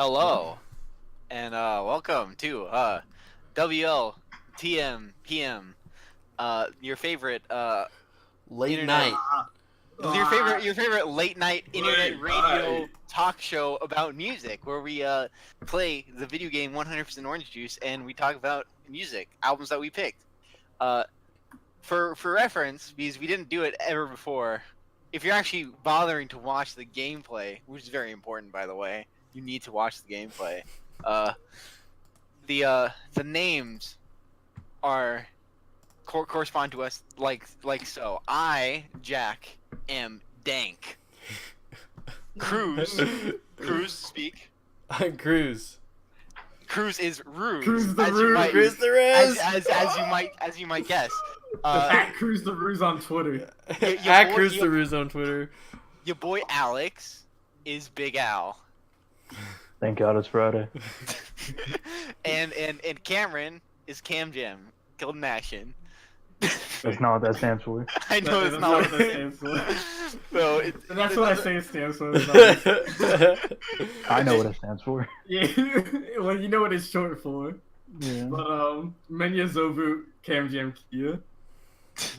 Hello, and welcome to WLTM PM, your favorite Late internet, night. your favorite late night internet radio talk show about music, where we play the video game 100% Orange Juice, and we talk about music albums that we picked. For reference, because we didn't do it ever before, if you're actually bothering to watch the gameplay, which is very important, by the way, you need to watch the gameplay. The names are correspond to us like so. I, Jack, am Dank. Cruz speak. I'm Cruz. Cruz is Ruse. Cruz the as Ruse. you might- Cruz the Ruse. as you might guess. At Cruz the Ruse on Twitter. At Cruz the Ruse on Twitter. Your boy Alex is Big Al. Thank God it's Friday. and Cameron is Cam Jam. Golden Action. That's not what that stands for. I know it's That's not what that stands for. So That's what I say it stands for. It's not- I know what it stands for. Yeah, well, you know what it's short for. Yeah. But Menya Zobu Cam Jam Kia.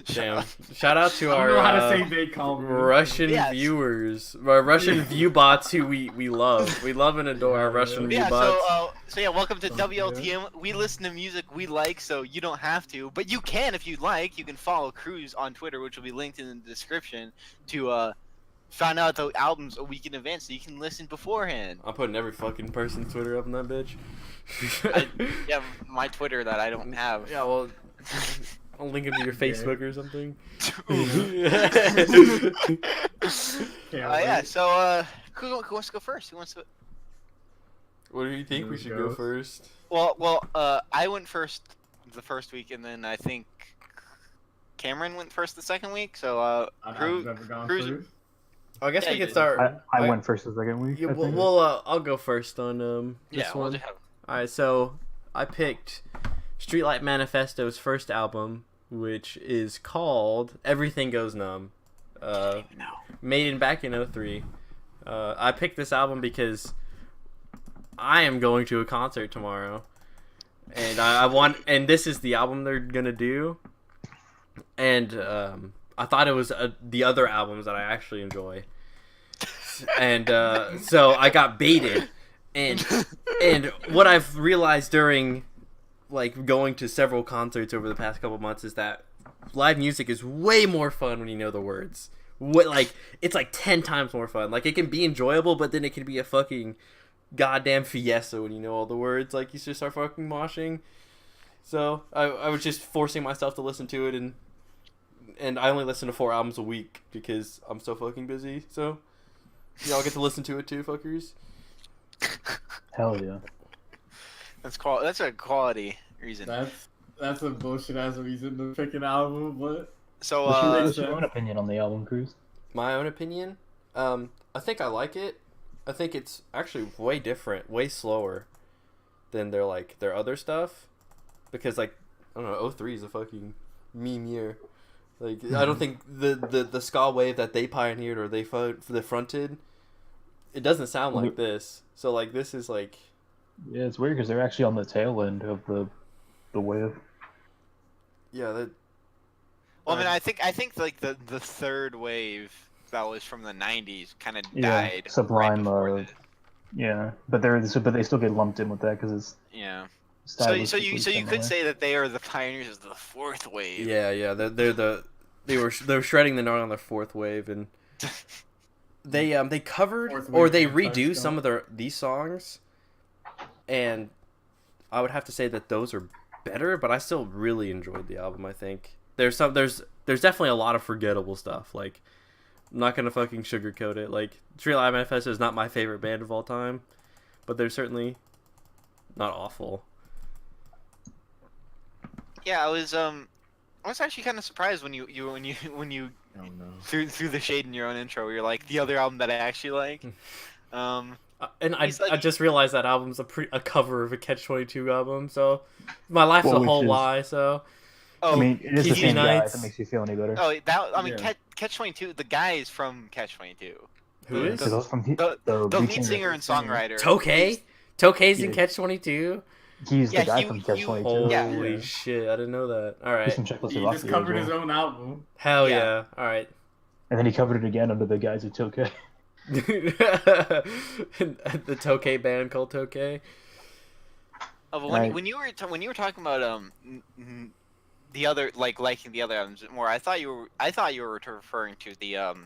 Damn. Shout out to I our don't know how to say they call me. Russian Yes. viewers, our Russian view bots who we love. We love and adore our Russian view Yeah, bots. so yeah, welcome to Sounds WLTM. We listen to music we like, so you don't have to, but you can if you'd like. You can follow Cruz on Twitter, which will be linked in the description, to find out the albums a week in advance, so you can listen beforehand. I'm putting every fucking person's Twitter up on that bitch. Yeah, my Twitter that I don't have. Yeah, well, I'll link it to your Facebook or something. Yeah. So who wants to go first? Who wants to? What do you think we should go first? Well, I went first the first week, and then I think Cameron went first the second week. So I've Cruz. never gone Cruz- first. I guess Yeah, we you could did. start. I went first the second week. Yeah, I think. I'll go first on this Yeah, one. we'll just have. Alright, so I picked Streetlight Manifesto's first album, which is called Everything Goes Numb. Made back in 03. I picked this album because I am going to a concert tomorrow, and I want, and this is the album they're gonna do, and I thought it was the other albums that I actually enjoy, and so I got baited, and what I've realized during like going to several concerts over the past couple months is that live music is way more fun when you know the words. It's like 10 times more fun. Like, it can be enjoyable, but then it can be a fucking goddamn fiesta when you know all the words. Like, you just start fucking moshing. So I was just forcing myself to listen to it, and I only listen to 4 albums a week because I'm so fucking busy. So y'all get to listen to it too, fuckers. Hell yeah. That's a quality reason. That's a bullshit ass reason to pick an album, but So What's your own opinion on the album, Cruz? My own opinion, I think I like it. I think it's actually way different, way slower than their other stuff, because I don't know, 03 is a fucking meme year. Like, I don't think the ska wave that they pioneered or they fronted, it doesn't sound like this. So like, this is like, Yeah, it's weird because they're actually on the tail end of the wave. yeah, that. Well, I mean, I think like the third wave that was from the '90s kind of Yeah, died. Sublime, Right before Yeah, but they still get lumped in with that because it's yeah. So you stylistically could similar. say that they are the pioneers of the fourth wave. Yeah, they were shredding the note on their fourth wave, and they covered Fourth or wave they anti-ska. redo some of these songs, and I would have to say that those are better, but I still really enjoyed the album. I think there's definitely a lot of forgettable stuff. Like, I'm not gonna fucking sugarcoat it. Like, Streetlight Manifesto is not my favorite band of all time, but they're certainly not awful. Yeah, I was actually kind of surprised when you oh no. threw the shade in your own intro. Where you're like, the other album that I actually like. And I He's like- I just realized that album's a cover of a Catch-22 album, so my life's Well, a which whole is- lie. So Oh, I mean, it is the TV same guy. Nights. If that makes you feel any better. oh, that I mean, Yeah. Catch-22. The guy is from Catch-22. who is Because from The the lead singer and songwriter. Tokay? Tokay's in Yeah. Catch 22. He's Yeah, the guy he- from Catch he- 22. Yeah. Holy shit! I didn't know that. All He's right. from Czechoslovakia He just covered as his well. own album. Hell Yeah. yeah! All right. And then he covered it again under the guise of Tokay. The Tokay band called Tokay. But Right. when you were talking about the other liking the other albums more, I thought you were referring to the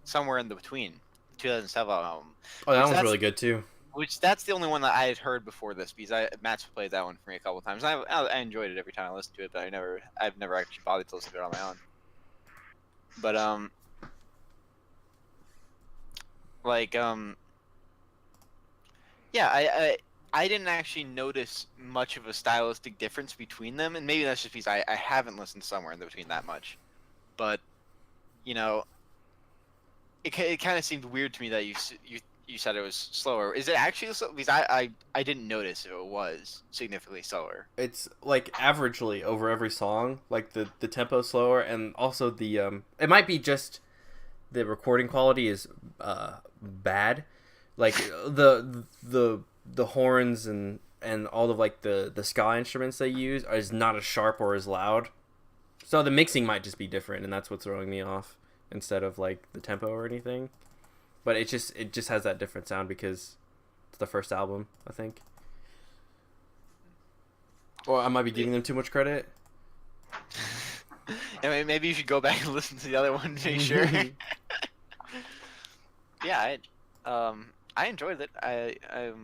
Somewhere in the Between, 2007 album. Oh, that Which one's that's- really good too. Which that's the only one that I had heard before this, because Matt's played that one for me a couple of times. I enjoyed it every time I listened to it, but I've never actually bothered to listen to it on my own. But yeah, I didn't actually notice much of a stylistic difference between them, and maybe that's just because I haven't listened to Somewhere in the Between that much. But you know, it kind of seemed weird to me that you said it was slower. Is it actually slow? Because I didn't notice if it was significantly slower. It's like averagely over every song, like the tempo slower, and also the it might be just the recording quality is bad, like the horns and all of like the ska instruments they use is not as sharp or as loud, so the mixing might just be different, and that's what's throwing me off instead of like the tempo or anything. But it just has that different sound because it's the first album, I think. Or I might be giving them too much credit. I mean, maybe you should go back and listen to the other one to make sure. Yeah, I enjoyed it. I've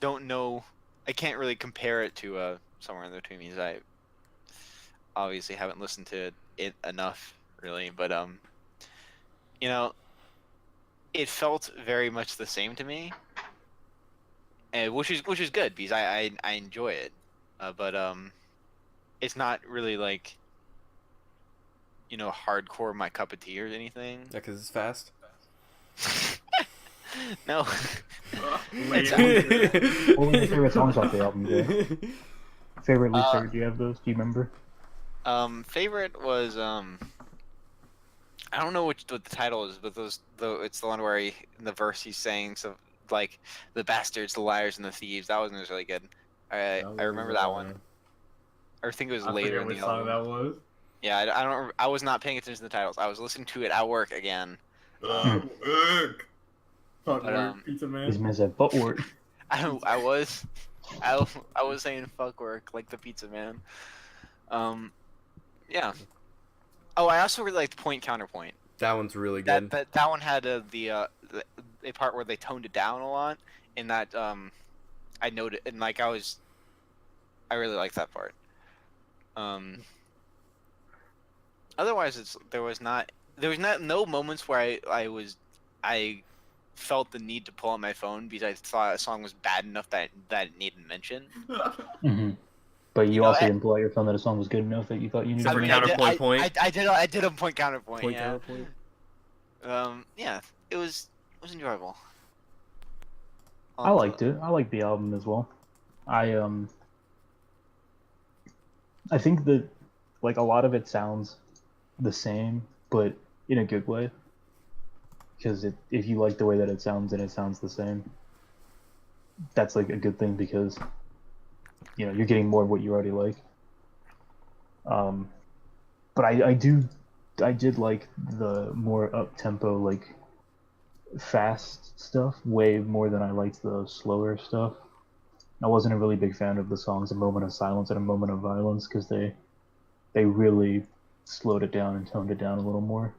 don't know. I can't really compare it to Somewhere in Between because I obviously haven't listened to it enough, really. But it felt very much the same to me, and which is good because I enjoy it. But it's not really like hardcore my cup of tea or anything. Yeah, because it's fast. No. Wait, What were your favorite songs off the album, Jay? Favorite, least favorite, do you have those? Do you remember? Favorite was I don't know what the title is, but it's the one where in the verse he's saying so like the bastards, the liars, and the thieves. That one was really good. I remember that one. I think it was I later forget in which the song album. that was. Yeah, I don't. I was not paying attention to the titles. I was listening to it at work again. Fuck But, work, Pizza This Man. man said footwork. I was saying fuck work like the pizza man. Yeah. Oh, I also really liked Point Counterpoint. That one's really good. That one had a part where they toned it down a lot, and that I noted, and like I really liked that part. Otherwise, there was no moments where I felt the need to pull out my phone because I thought a song was bad enough that it needed mention. Mm-hmm. But you, You know, also I- didn't pull out your phone that a song was good enough that you thought you needed I to mean, mention? counterpoint, point. I did a point counterpoint. Point Yeah. counterpoint. Yeah, it was enjoyable. I liked it. I liked the album as well. I think that like a lot of it sounds the same, but in a good way. Because if you like the way that it sounds and it sounds the same, that's like a good thing because you're getting more of what you already like. But I did like the more up tempo, like fast stuff way more than I liked the slower stuff. I wasn't a really big fan of the songs "A Moment of Silence" and "A Moment of Violence" because they really slowed it down and toned it down a little more.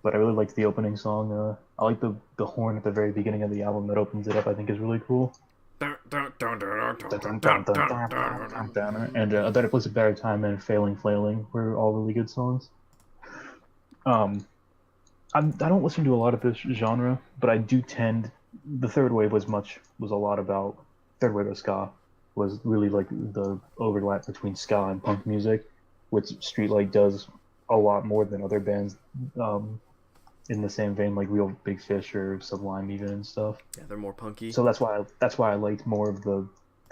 But I really liked the opening song. I like the horn at the very beginning of the album that opens it up. I think is really cool. And That It Puts a Better Time and "Failing Flailing" were all really good songs. I don't listen to a lot of this genre, but I do tend. The third wave was a lot about third wave of ska. Was really like the overlap between ska and punk music, which Streetlight does a lot more than other bands. In the same vein, like Real Big Fish or Sublime even and stuff. Yeah, they're more punky. So that's why I liked more of the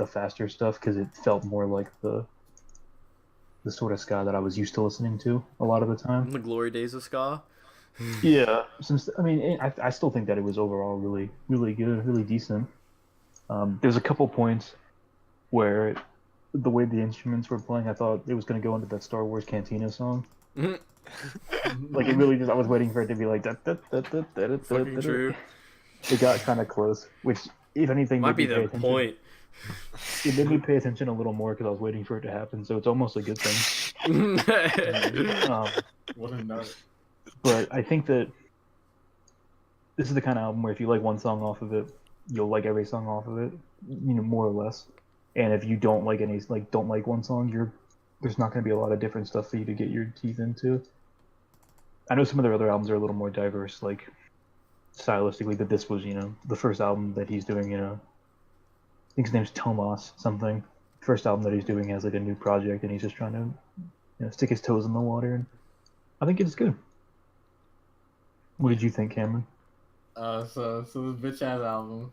faster stuff because it felt more like the sort of ska that I was used to listening to a lot of the time. The glory days of ska. Yeah, since I mean, I still think that it was overall really, really good, really decent. There's a couple points where the way the instruments were playing, I thought it was going to go into that Star Wars Cantina song. Like it really just, I was waiting for it to be like that. Fucking true. It got kind of close, which, if anything, Might be made me pay the attention. point. It made me pay attention a little more because I was waiting for it to happen. So it's almost a good thing. What a nut. But I think that this is the kind of album where if you like one song off of it, you'll like every song off of it, more or less. And if you don't like don't like one song, there's not going to be a lot of different stuff for you to get your teeth into. I know some of their other albums are a little more diverse, like stylistically, but this was, the first album that he's doing, I think his name's Tomas something. First album that he's doing has like a new project, and he's just trying to, stick his toes in the water, and I think it's good. What did you think, Cameron? So this bitch ass album.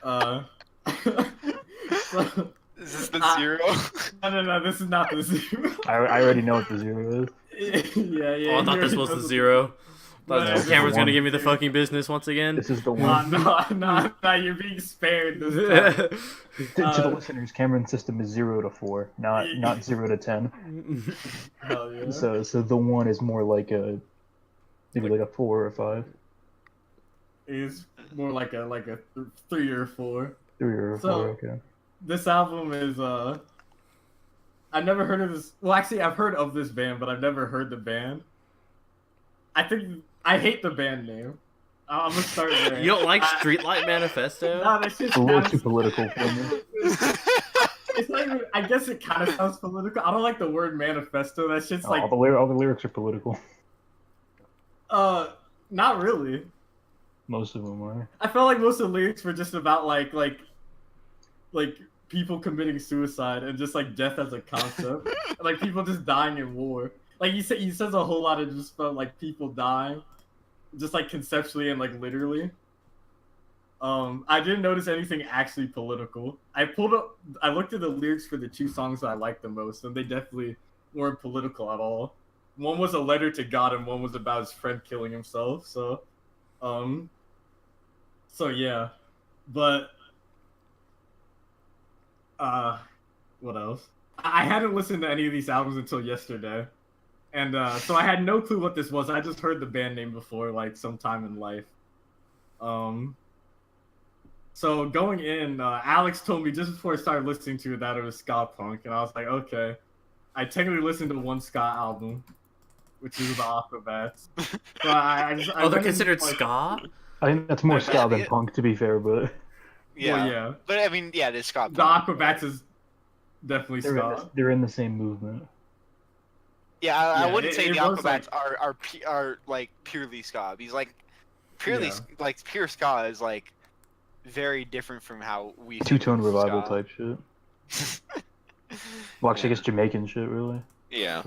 So, Is this the zero? No, this is not the zero. I already know what the zero is. Yeah. Oh, I thought this was the zero. No, Cameron's gonna give me the fucking business once again. This is the one. No, you're being spared this time. To the listeners, Cameron's system is 0 to 4, not 0 to 10. Hell yeah. So the one is more like maybe like a 4 or a 5. It's more like a 3 or 4. 3 or a 4, okay. This album is I've never heard of this. Well, actually, I've heard of this band, but I've never heard the band. I hate the band name. I'm gonna start there. You don't like Streetlight Manifesto? No, that's just It's a little too political for me. It's not even. I guess it kind of sounds political. I don't like the word manifesto. That's just like All the lyrics are political. not really. Most of them are. I felt like most of the lyrics were just about like people committing suicide and just like death as a concept, like people just dying in war. Like he says a whole lot of just about like people dying, just like conceptually and like literally. I didn't notice anything actually political. I looked at the lyrics for the 2 songs that I liked the most, and they definitely weren't political at all. One was a letter to God, and one was about his friend killing himself. So yeah, but what else? I hadn't listened to any of these albums until yesterday, and so I had no clue what this was. I just heard the band name before, like sometime in life. So going in, Alex told me just before I started listening to it that it was ska punk, and I was like, okay. I technically listened to one ska album, which is the Aquabats. So they're considered ska? I think that's more ska than punk, to be fair, but Yeah. Well, yeah. But I mean, yeah, it's ska. The Aquabats is definitely ska. they're in the same movement. Yeah, I Yeah, wouldn't say it the was Aquabats are like purely ska. Because like purely like pure ska is like very different from how we Two-tone think of revival ska. type shit. Well, actually, I guess Jamaican shit, really. Yeah.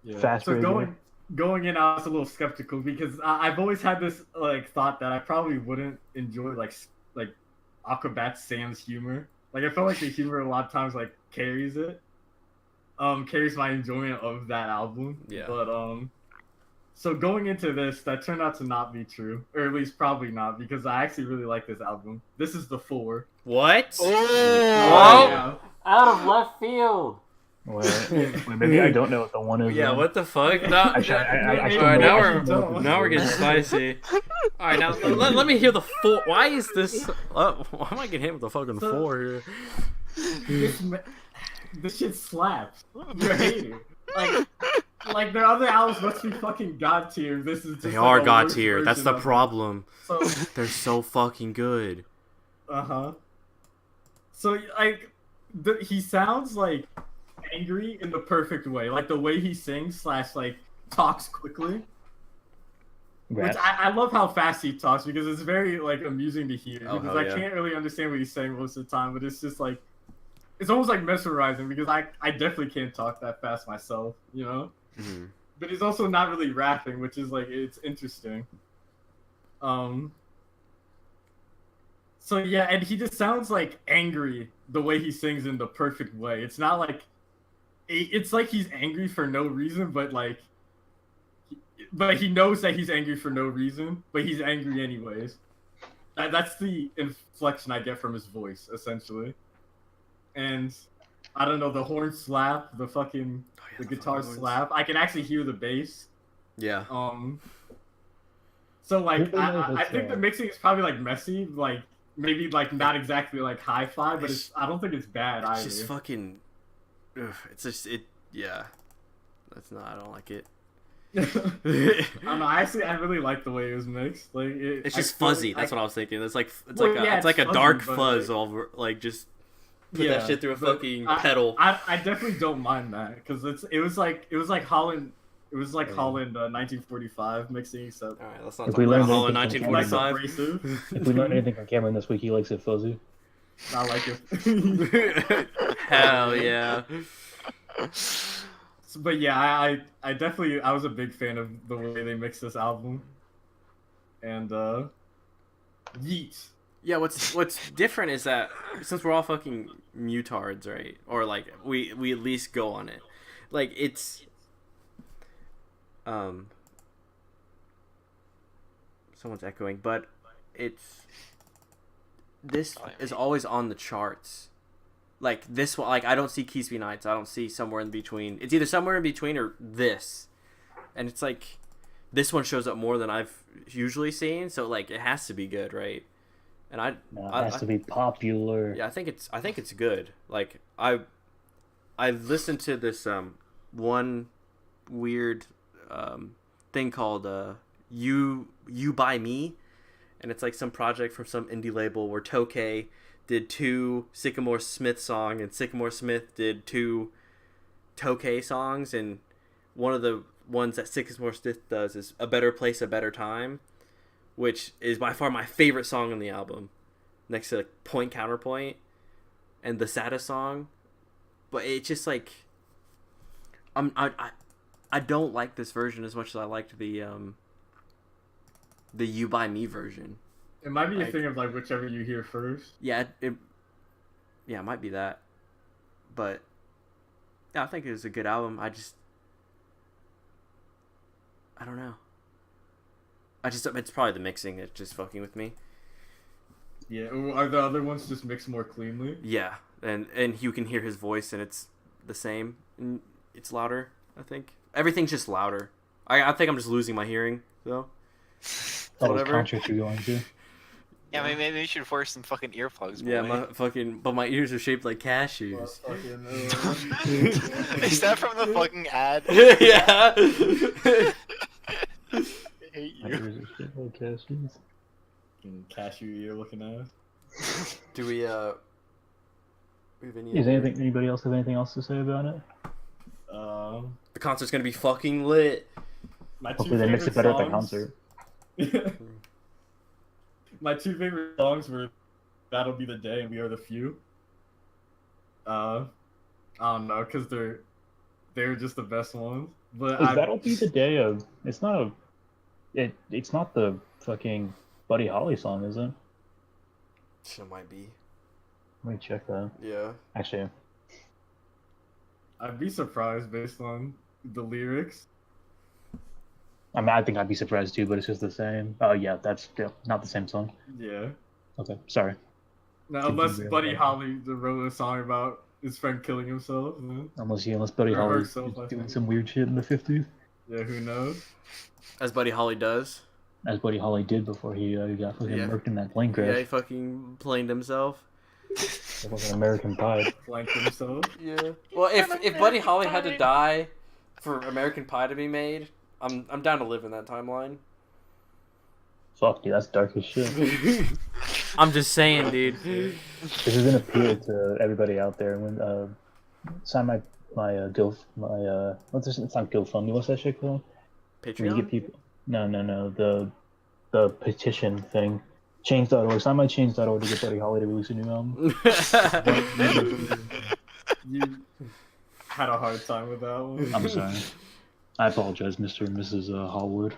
Yeah. Fast so radio. going in, I was a little skeptical because I've always had this like thought that I probably wouldn't enjoy like Aquabats Sam's humor. Like I felt like the humor a lot of times like carries my enjoyment of that album. Yeah. But so going into this, that turned out to not be true, or at least probably not, because I actually really like this album. This is the 4. What? Oh! Yeah. Out of left field. Well, maybe I don't know what the one is. Yeah, then. what the fuck? No, Actually, I still Alright, know- now we're getting spicy. Alright, now let me hear the 4. Why is this? Why am I getting hit with the fucking 4 here? This shit slaps. You're a hater. Like their other albums must be fucking god tier. This is just They like are a god worse tier. That's the version of it. problem. So They're so fucking good. So like he sounds like angry in the perfect way, like the way he sings / like talks quickly. Rap. Which I love how fast he talks because it's very like amusing to hear Oh, because hell I yeah. can't really understand what he's saying most of the time, but it's just like it's almost like mesmerizing because I definitely can't talk that fast myself, you know. Mhm. But he's also not really rapping, which is like it's interesting. So yeah, and he just sounds like angry the way he sings in the perfect way. It's not like it's like he's angry for no reason, but like but he knows that he's angry for no reason, but he's angry anyways. That's the inflection I get from his voice, essentially. And I don't know, the horn slap, the guitar slap. I can actually hear the bass. Yeah. So like, I think the mixing is probably like messy, like maybe like not exactly like hi-fi, but I don't think it's bad either. It's just fucking. It's just it. Yeah. That's not. I don't like it. I don't know. Actually, I really like the way it was mixed. Like, it's just fuzzy. That's what I was thinking. It's like it's it's like a fuzzy, dark fuzz over like just put that shit through a fucking pedal. I definitely don't mind that because it was like Holland. It was like Holland 1945 mixing. So all right, let's not talk about Holland 1945. If we learned anything from Cameron this week, he likes it fuzzy. I like it. Hell yeah. But yeah, I definitely was a big fan of the way they mixed this album. And yeet. Yeah, what's different is that since we're all fucking mutards, right? Or like we at least go on it. Like it's someone's echoing, but this is always on the charts. Like this one, like I don't see Keys Be Nights. I don't see Somewhere in Between. It's either Somewhere in Between or this, and it's like this one shows up more than I've usually seen. So like it has to be good, right? And it has to be popular. Yeah, I think it's good. Like I listened to this one weird thing called You By Me, and it's like some project from some indie label where Tokay did 2 Sycamore Smith songs, and Sycamore Smith did 2 Tokay songs, and one of the ones that Sycamore Smith does is A Better Place, A Better Time, which is by far my favorite song on the album, next to like Point Counterpoint and the saddest song. But it's just like I don't like this version as much as I liked the You By Me version. It might be a thing of like whichever you hear first. Yeah, it might be that. But yeah, I think it was a good album. I don't know. It's probably the mixing that's just fucking with me. Yeah, are the other ones just mixed more cleanly? Yeah, and you can hear his voice, and it's the same. And it's louder, I think. Everything's just louder. I think I'm just losing my hearing, though. That was concert you're going to. Yeah, maybe you should force some fucking earplugs. Boy. Yeah, but my ears are shaped like cashews. Is that from the fucking ad? Yeah. I hate My you. ears are shaped like cashews. Cashew ear looking ass. Do we have any? Anybody else have anything else to say about it? The concert's gonna be fucking lit. Hopefully they mix it better at the concert. My 2 favorite songs were That'll Be the Day and We Are the Few. I don't know, because they're just the best ones. But That'll Be the Day of it's not the fucking Buddy Holly song, is it? It might be. Let me check that. Yeah. Actually, I'd be surprised based on the lyrics. I mean, I think I'd be surprised too, but it's just the same. Oh yeah, that's not the same song. Yeah. Okay, sorry. Now, unless Buddy Holly wrote a song about his friend killing himself. Unless Buddy Or Holly herself, I doing think. some weird shit in the 50s. Yeah, who knows? As Buddy Holly does. As Buddy Holly did before he got fucking Yeah. murked in that plane Yeah, he crash. fucking planed himself. It was an American Pie. Flanked himself. Yeah. Well, if Buddy Holly had to die for American Pie to be made, I'm down to live in that timeline. Fuck, dude, that's dark as shit. I'm just saying, dude. This is an appeal to everybody out there. When sign my it's not GoFundMe. What's that shit called? When you Patreon? get people. No. The petition thing. Change.org. Sign my Change.org to get Buddy Holly to release a new album. You had a hard time with that one. I'm sorry. I apologize, Mr. and Mrs. Hallwood.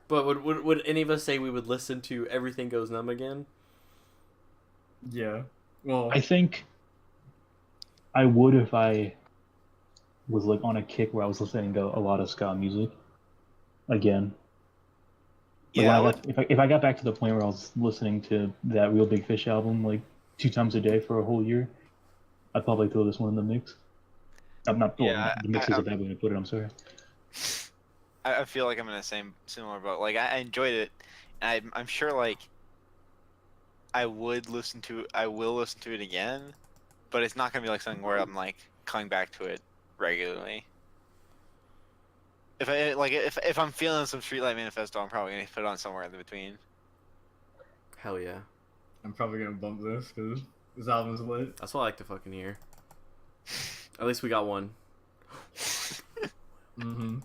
But would any of us say we would listen to Everything Goes Numb again? Yeah. Well, I think I would if I was like on a kick where I was listening to a lot of ska music again. Like Yeah, when if I got back to the point where I was listening to that Real Big Fish album like 2 times a day for a whole year, I'd probably throw this one in the mix. I'm not. Well, yeah. the mix is a bad way to put it. I'm sorry. I feel like I'm in the similar boat. Like I enjoyed it, and I'm sure like I will listen to it again, but it's not gonna be like something where I'm like coming back to it regularly. If I'm feeling some Streetlight Manifesto, I'm probably gonna put it on somewhere in between. Hell yeah. I'm probably gonna bump this because this album's lit. That's what I like to fucking hear. At least we got one. Mm-hmm.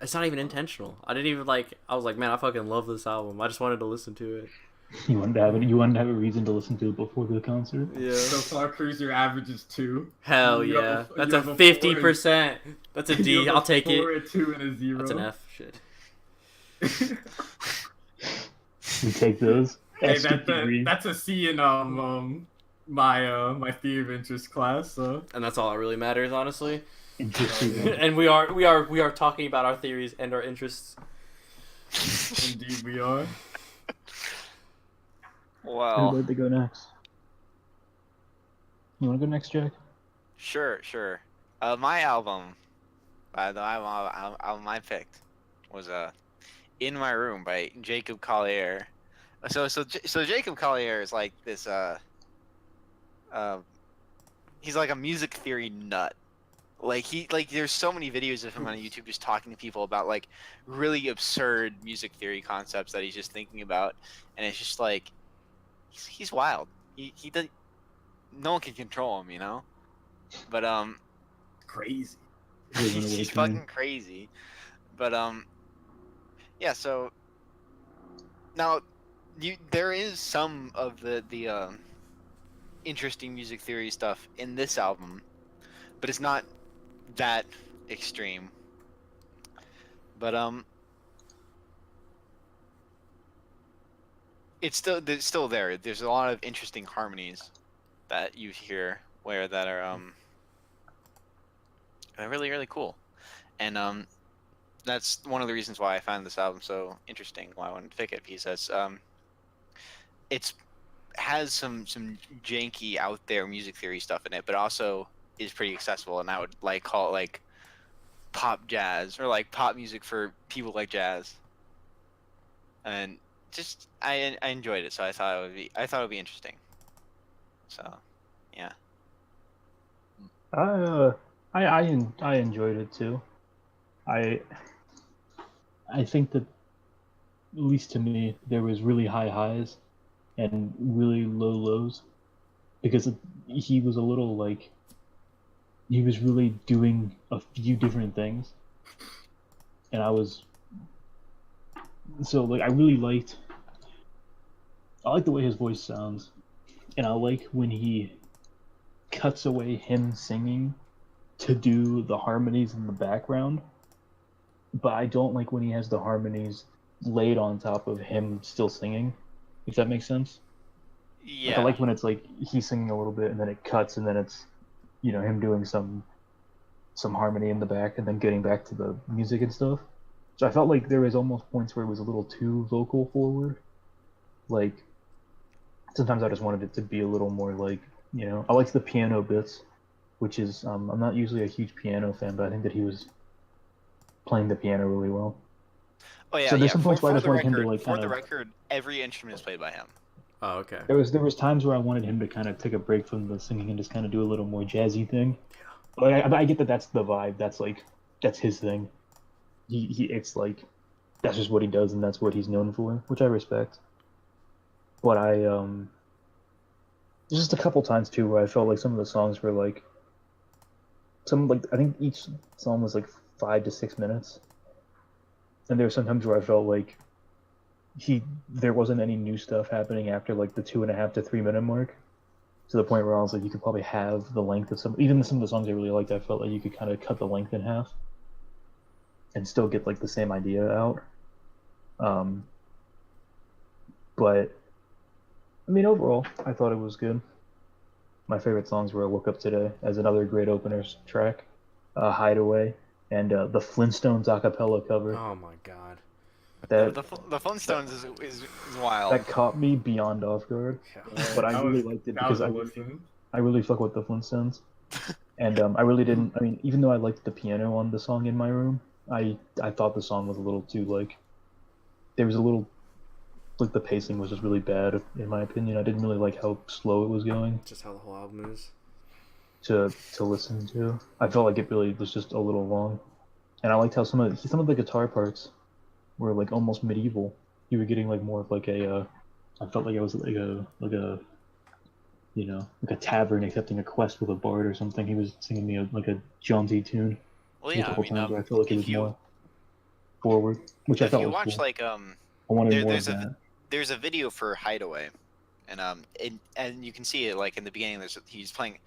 It's not even intentional. I didn't even like. I was like, man, I fucking love this album. I just wanted to listen to it. You wanted to have it. You wanted to have a reason to listen to it before the concert. Yeah. So far, Cruiser average is 2. Hell You yeah. have That's you a have 50%. That's a you D. have I'll take 4, it. a 2, and a 0. That's an F. Shit. We take those. Hey, S2 that's a C in my theory of interest class. So And that's all that really matters, honestly. Interesting. And we are talking about our theories and our interests. indeed we are. Wow. Who'd like to go next? You want to go next, Jack? Sure. My album, the album I picked was "In My Room" by Jacob Collier. So Jacob Collier is like this. He's like a music theory nut. There's so many videos of him on YouTube just talking to people about like really absurd music theory concepts that he's just thinking about, and it's just like he's wild. He does. No one can control him, you know. But Crazy. he's fucking crazy. But yeah. So now there is some of the interesting music theory stuff in this album, but it's not that extreme. But it's still there. There's a lot of interesting harmonies that you hear that are really, really cool. And that's one of the reasons why I found this album so interesting, why I wanted to pick it, because it's has some janky out there music theory stuff in it, but also is pretty accessible, and I would like call it like pop jazz or like pop music for people like jazz. And just I enjoyed it, so I thought it would be interesting. So, yeah. I enjoyed it too. I think that, at least to me, there was really high highs and really low lows, because he was a little like, he was really doing a few different things, and I like the way his voice sounds, and I like when he cuts away him singing to do the harmonies in the background, but I don't like when he has the harmonies laid on top of him still singing, if that makes sense. Yeah. Like, I like when it's like he's singing a little bit and then it cuts and then it's, you know, him doing some harmony in the back and then getting back to the music and stuff. So I felt like there was almost points where it was a little too vocal forward. Like, sometimes I just wanted it to be a little more like, you know, I liked the piano bits, which is, I'm not usually a huge piano fan, but I think that he was playing the piano really well. Oh yeah. So there's some points where I for just the wanted him to record, like for kind the of. record, every instrument is played by him. Oh, okay. There was times where I wanted him to kind of take a break from the singing and just kind of do a little more jazzy thing. But I get that that's the vibe. That's his thing. It's like, that's just what he does and that's what he's known for, which I respect. But there's just a couple times too where I felt like some of the songs were like, I think each song was like 5 to 6 minutes, and there were some times where I felt like there wasn't any new stuff happening after like the 2.5 to 3 minute mark, to the point where I was like, you could probably have the length of some of the songs I really liked. I felt like you could kind of cut the length in half and still get like the same idea out. But I mean, overall, I thought it was good. My favorite songs were "I Woke Up Today" as another great openers track, "Hideaway," and the Flintstones a cappella cover. Oh my god. That The Flintstones is wild. that caught me beyond off guard, but I That really was- liked it that because was a I listen. really fuck with the Flintstones, and I really didn't. I mean, even though I liked the piano on the song "In My Room," I thought the song was a little too like. There was a little, like the pacing was just really bad in my opinion. I didn't really like how slow it was going Just how the whole album is. to listen to. I felt like it really was just a little long, and I liked how some of the guitar parts were like almost medieval. You were getting like more of like a. I felt like it was like a you know, like a tavern accepting a quest with a bard or something. He was singing me like a jaunty tune. Well, A yeah, I couple mean, times where I felt like it was if you more forward, which I if thought you was watch cool. like I wanted more of there's that. there's a video for Hideaway, and you can see it like in the beginning. He's playing,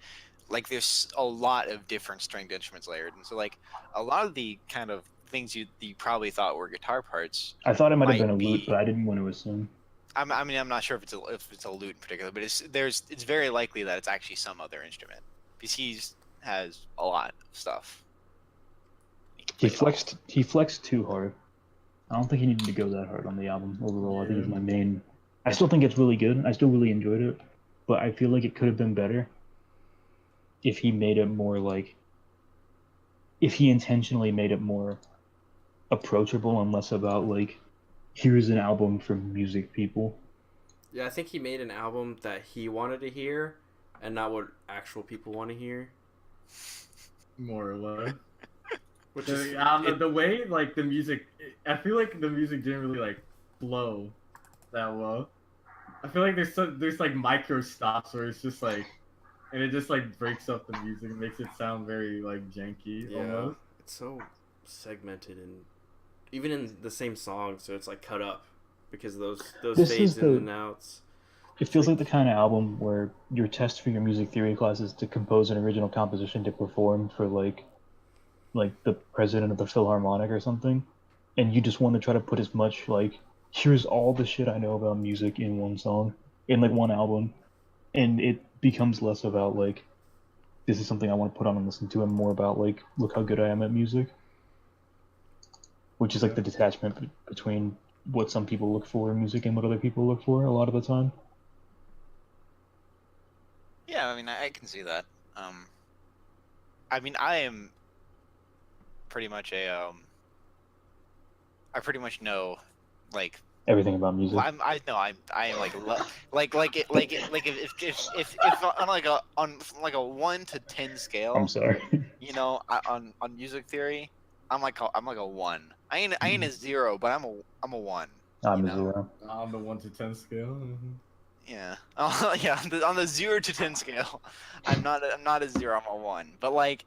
like there's a lot of different stringed instruments layered, and so like a lot of the kind of things you probably thought were guitar parts. I thought it might have might been a lute, be- but I didn't want to assume. I mean, I'm not sure if it's a lute in particular, but it's very likely that it's actually some other instrument because has a lot of stuff. He flexed too hard. I don't think he needed to go that hard on the album overall. I think it's my main. I still think it's really good. I still really enjoyed it, but I feel like it could have been better if he made it more like. If he intentionally made it more approachable and less about like, here's an album for music people. Yeah, I think he made an album that he wanted to hear, and not what actual people want to hear. More or less. Which is The way like the music, I feel like the music didn't really like flow that well. I feel like there's like micro stops where it's just like, and it just like breaks up the music, makes it sound very like janky almost. it's so segmented and even in the same song, so it's like cut up because those This fades is in the- and outs. It feels like the kind of album where your test for your music theory class is to compose an original composition to perform for like the president of the Philharmonic or something, and you just want to try to put as much like, here's all the shit I know about music in one song, in like one album, and it becomes less about like, this is something I want to put on and listen to, and more about like, look how good I am at music, which is like the detachment between what some people look for in music and what other people look for a lot of the time. Yeah, I mean, I can see that. I mean, I am pretty much I pretty much know, like, Everything about music. I am like if on like a 1 to 10 scale, I'm sorry. you know, on music theory, I'm like a 1. I ain't a 0, but I'm a 1. I'm you a know? 0. On the 1 to 10 scale. Yeah. Yeah. On the 0 to 10 scale, I'm not a 0. I'm a 1. But like,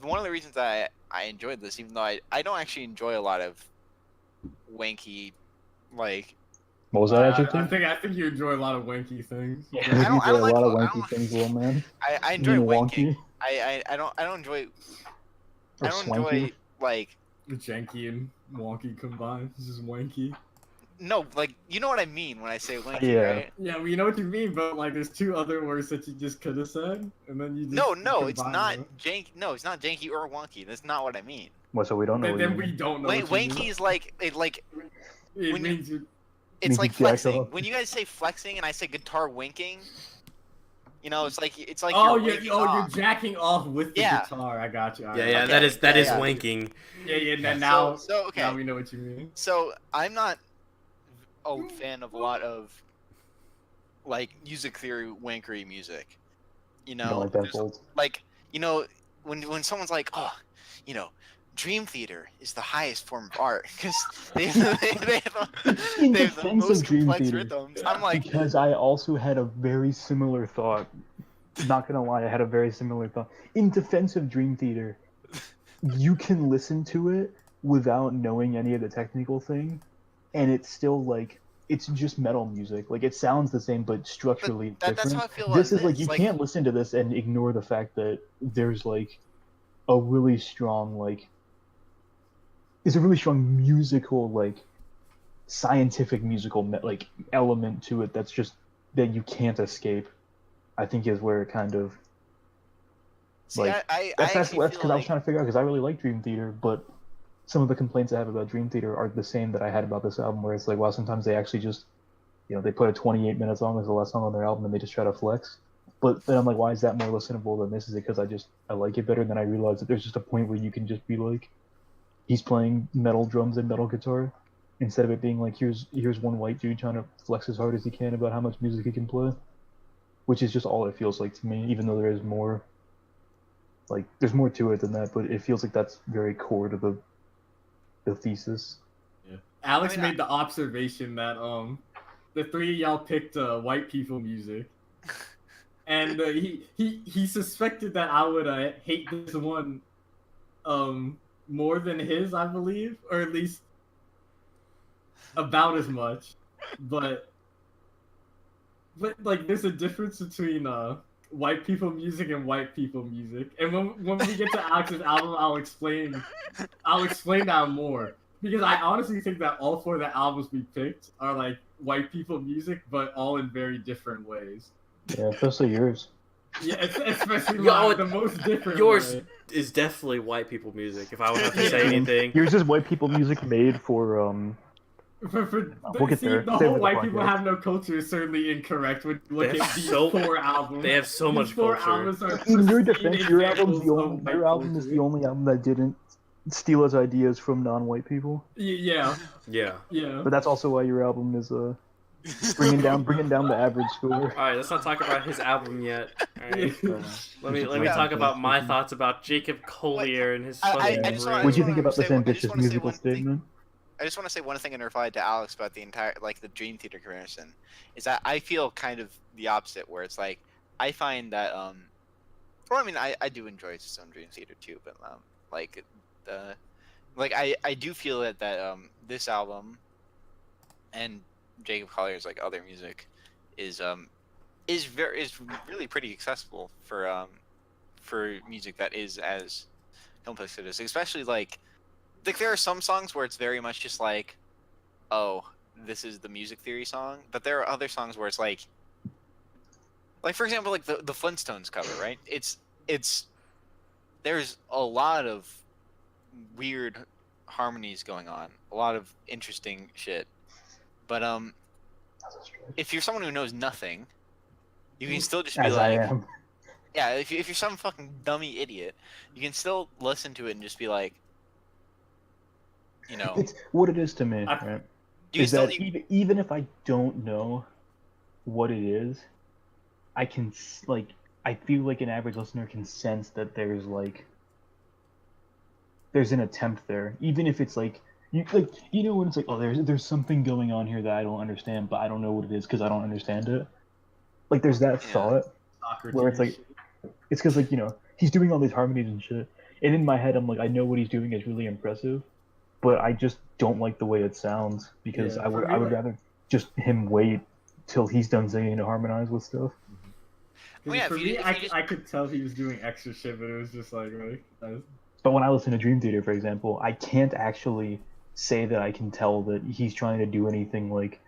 one of the reasons I enjoyed this, even though I don't actually enjoy a lot of wanky, like. What was that adjective? I think you enjoy a lot of wanky things. Yeah, I don't- you I enjoy don't a like lot of the- I wanky don't- things, little man. I You enjoy mean wanking. wonky I don't enjoy. or I don't swanky? enjoy like. Janky and wonky combined. It's just wanky. No, like you know what I mean when I say wanky, Yeah. right? Yeah, we know what you mean, but like there's 2 other words that you just could have said, and then you just No, it's combine not them. jank. No, it's not janky or wonky. That's not what I mean. What, so we don't know And what you then we mean? don't know. Wanky what you mean. is like it It when you- means you. it's Means like you jack flexing. off. When you guys say flexing and I say guitar winking, you know, it's like Oh, you're you're waving you're off. jacking off with the Yeah. guitar. I got you. Yeah, Alright. yeah, Okay. that is Yeah. wanking. Yeah. So- Now, so okay. now we know what you mean. So I'm not a fan of a lot of like music theory wankery music. You You know, don't like that there's- bold? like you know when someone's like, oh, you know, Dream Theater is the highest form of art because they have In the defense most of Dream complex Theater, rhythms. I'm like, because I also had a very similar thought. Not gonna lie, I had a very similar thought. In defense of Dream Theater, you can listen to it without knowing any of the technical thing, and it's still like, it's just metal music. Like, it sounds the same, but structurally it's that's different. how I feel. This on is like, you Like, can't listen to this and ignore the fact that there's like a really strong musical like scientific musical like element to it that's just that you can't escape. I think is where it kind of See, like I that's actually because feel I was like trying to figure out because I really like Dream Theater, but some of the complaints I have about Dream Theater are the same that I had about this album, where it's like, wow, sometimes they actually just, they put a 28-minute song as the last song on their album and they just try to flex. But then I'm like, why is that more listenable than this? Is it because I like it better? And then I realized that there's just a point where you can just be like, he's playing metal drums and metal guitar, instead of it being like, here's one white dude trying to flex as hard as he can about how much music he can play, which is just all it feels like to me, even though there is more. Like, there's more to it than that, but it feels like that's very core to the thesis. Yeah. Alex I mean, made the observation that the three of y'all picked white people music, and he suspected that I would hate this one more than his, I believe, or at least about as much. But like, there's a difference between white people music and white people music, and when we get to Alex's album, I'll explain that more, because I honestly think that all four of the albums we picked are like white people music, but all in very different ways. Yeah, especially yours. Yeah, especially Yo, the most different Yours way. is definitely white people music. If I would have to say anything, Yours is white people music made for We'll get there. The Save whole it for the white people podcast. have no culture is certainly incorrect when you look They at have these so- four albums. they have so These much four culture. albums are In your pristine defense, your album examples is of the white only album that didn't steal its ideas from non-white people. Yeah, yeah. yeah. But that's also why your album is bringing down the average score. All right, let's not talk about his album yet. All right. Let me Yeah. talk about my thoughts about Jacob Collier and his fucking I just wanna- brain. What do you think wanna about this say- I just ambitious wanna say musical one thing. statement? I just want to say one thing in reply to Alex about the entire, like, the Dream Theater comparison, is that I feel kind of the opposite, where it's like, I find that, well, I mean, I do enjoy some Dream Theater too, but, like, I do feel that this album and Jacob Collier's, like, other music is really pretty accessible for music that is as complex as it is, especially, like there are some songs where it's very much just like, oh, this is the music theory song, but there are other songs where it's like for example, like the Flintstones cover, right? It's there's a lot of weird harmonies going on, a lot of interesting shit, but if you're someone who knows nothing, you can still just be As like, I am. yeah, if you're some fucking dummy idiot, you can still listen to it and just be like, It's what it is to me, right? you Is still that even if I don't know what it is, I can I feel like an average listener can sense that there's an attempt there, even if it's like when it's like, oh, there's something going on here that I don't understand, but I don't know what it is because I don't understand it. Like, there's that thought where it's like, it's because he's doing all these harmonies and shit, and in my head I'm like, I know what he's doing is really impressive, but I just don't like the way it sounds, because I would rather just him wait till he's done singing to harmonize with stuff. Well, yeah, for if me, you just- I could tell he was doing extra shit, but it was just like, But when I listen to Dream Theater, for example, I can't actually say that I can tell that he's trying to do anything like.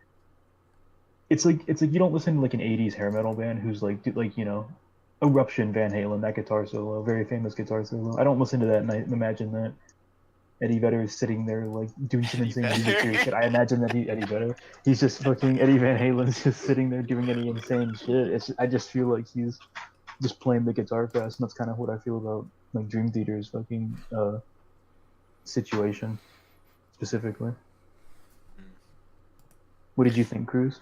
It's like you don't listen to like an '80s hair metal band who's like Eruption, Van Halen, that guitar solo, very famous guitar solo. I don't listen to that and I imagine that Eddie Vedder is sitting there like doing some insane music theory shit. I imagine that Eddie Vedder, he's just fucking Eddie Van Halen's just sitting there doing any insane shit. I just feel like he's just playing the guitar fast, and that's kind of what I feel about like Dream Theater's fucking situation specifically. What did you think, Cruz?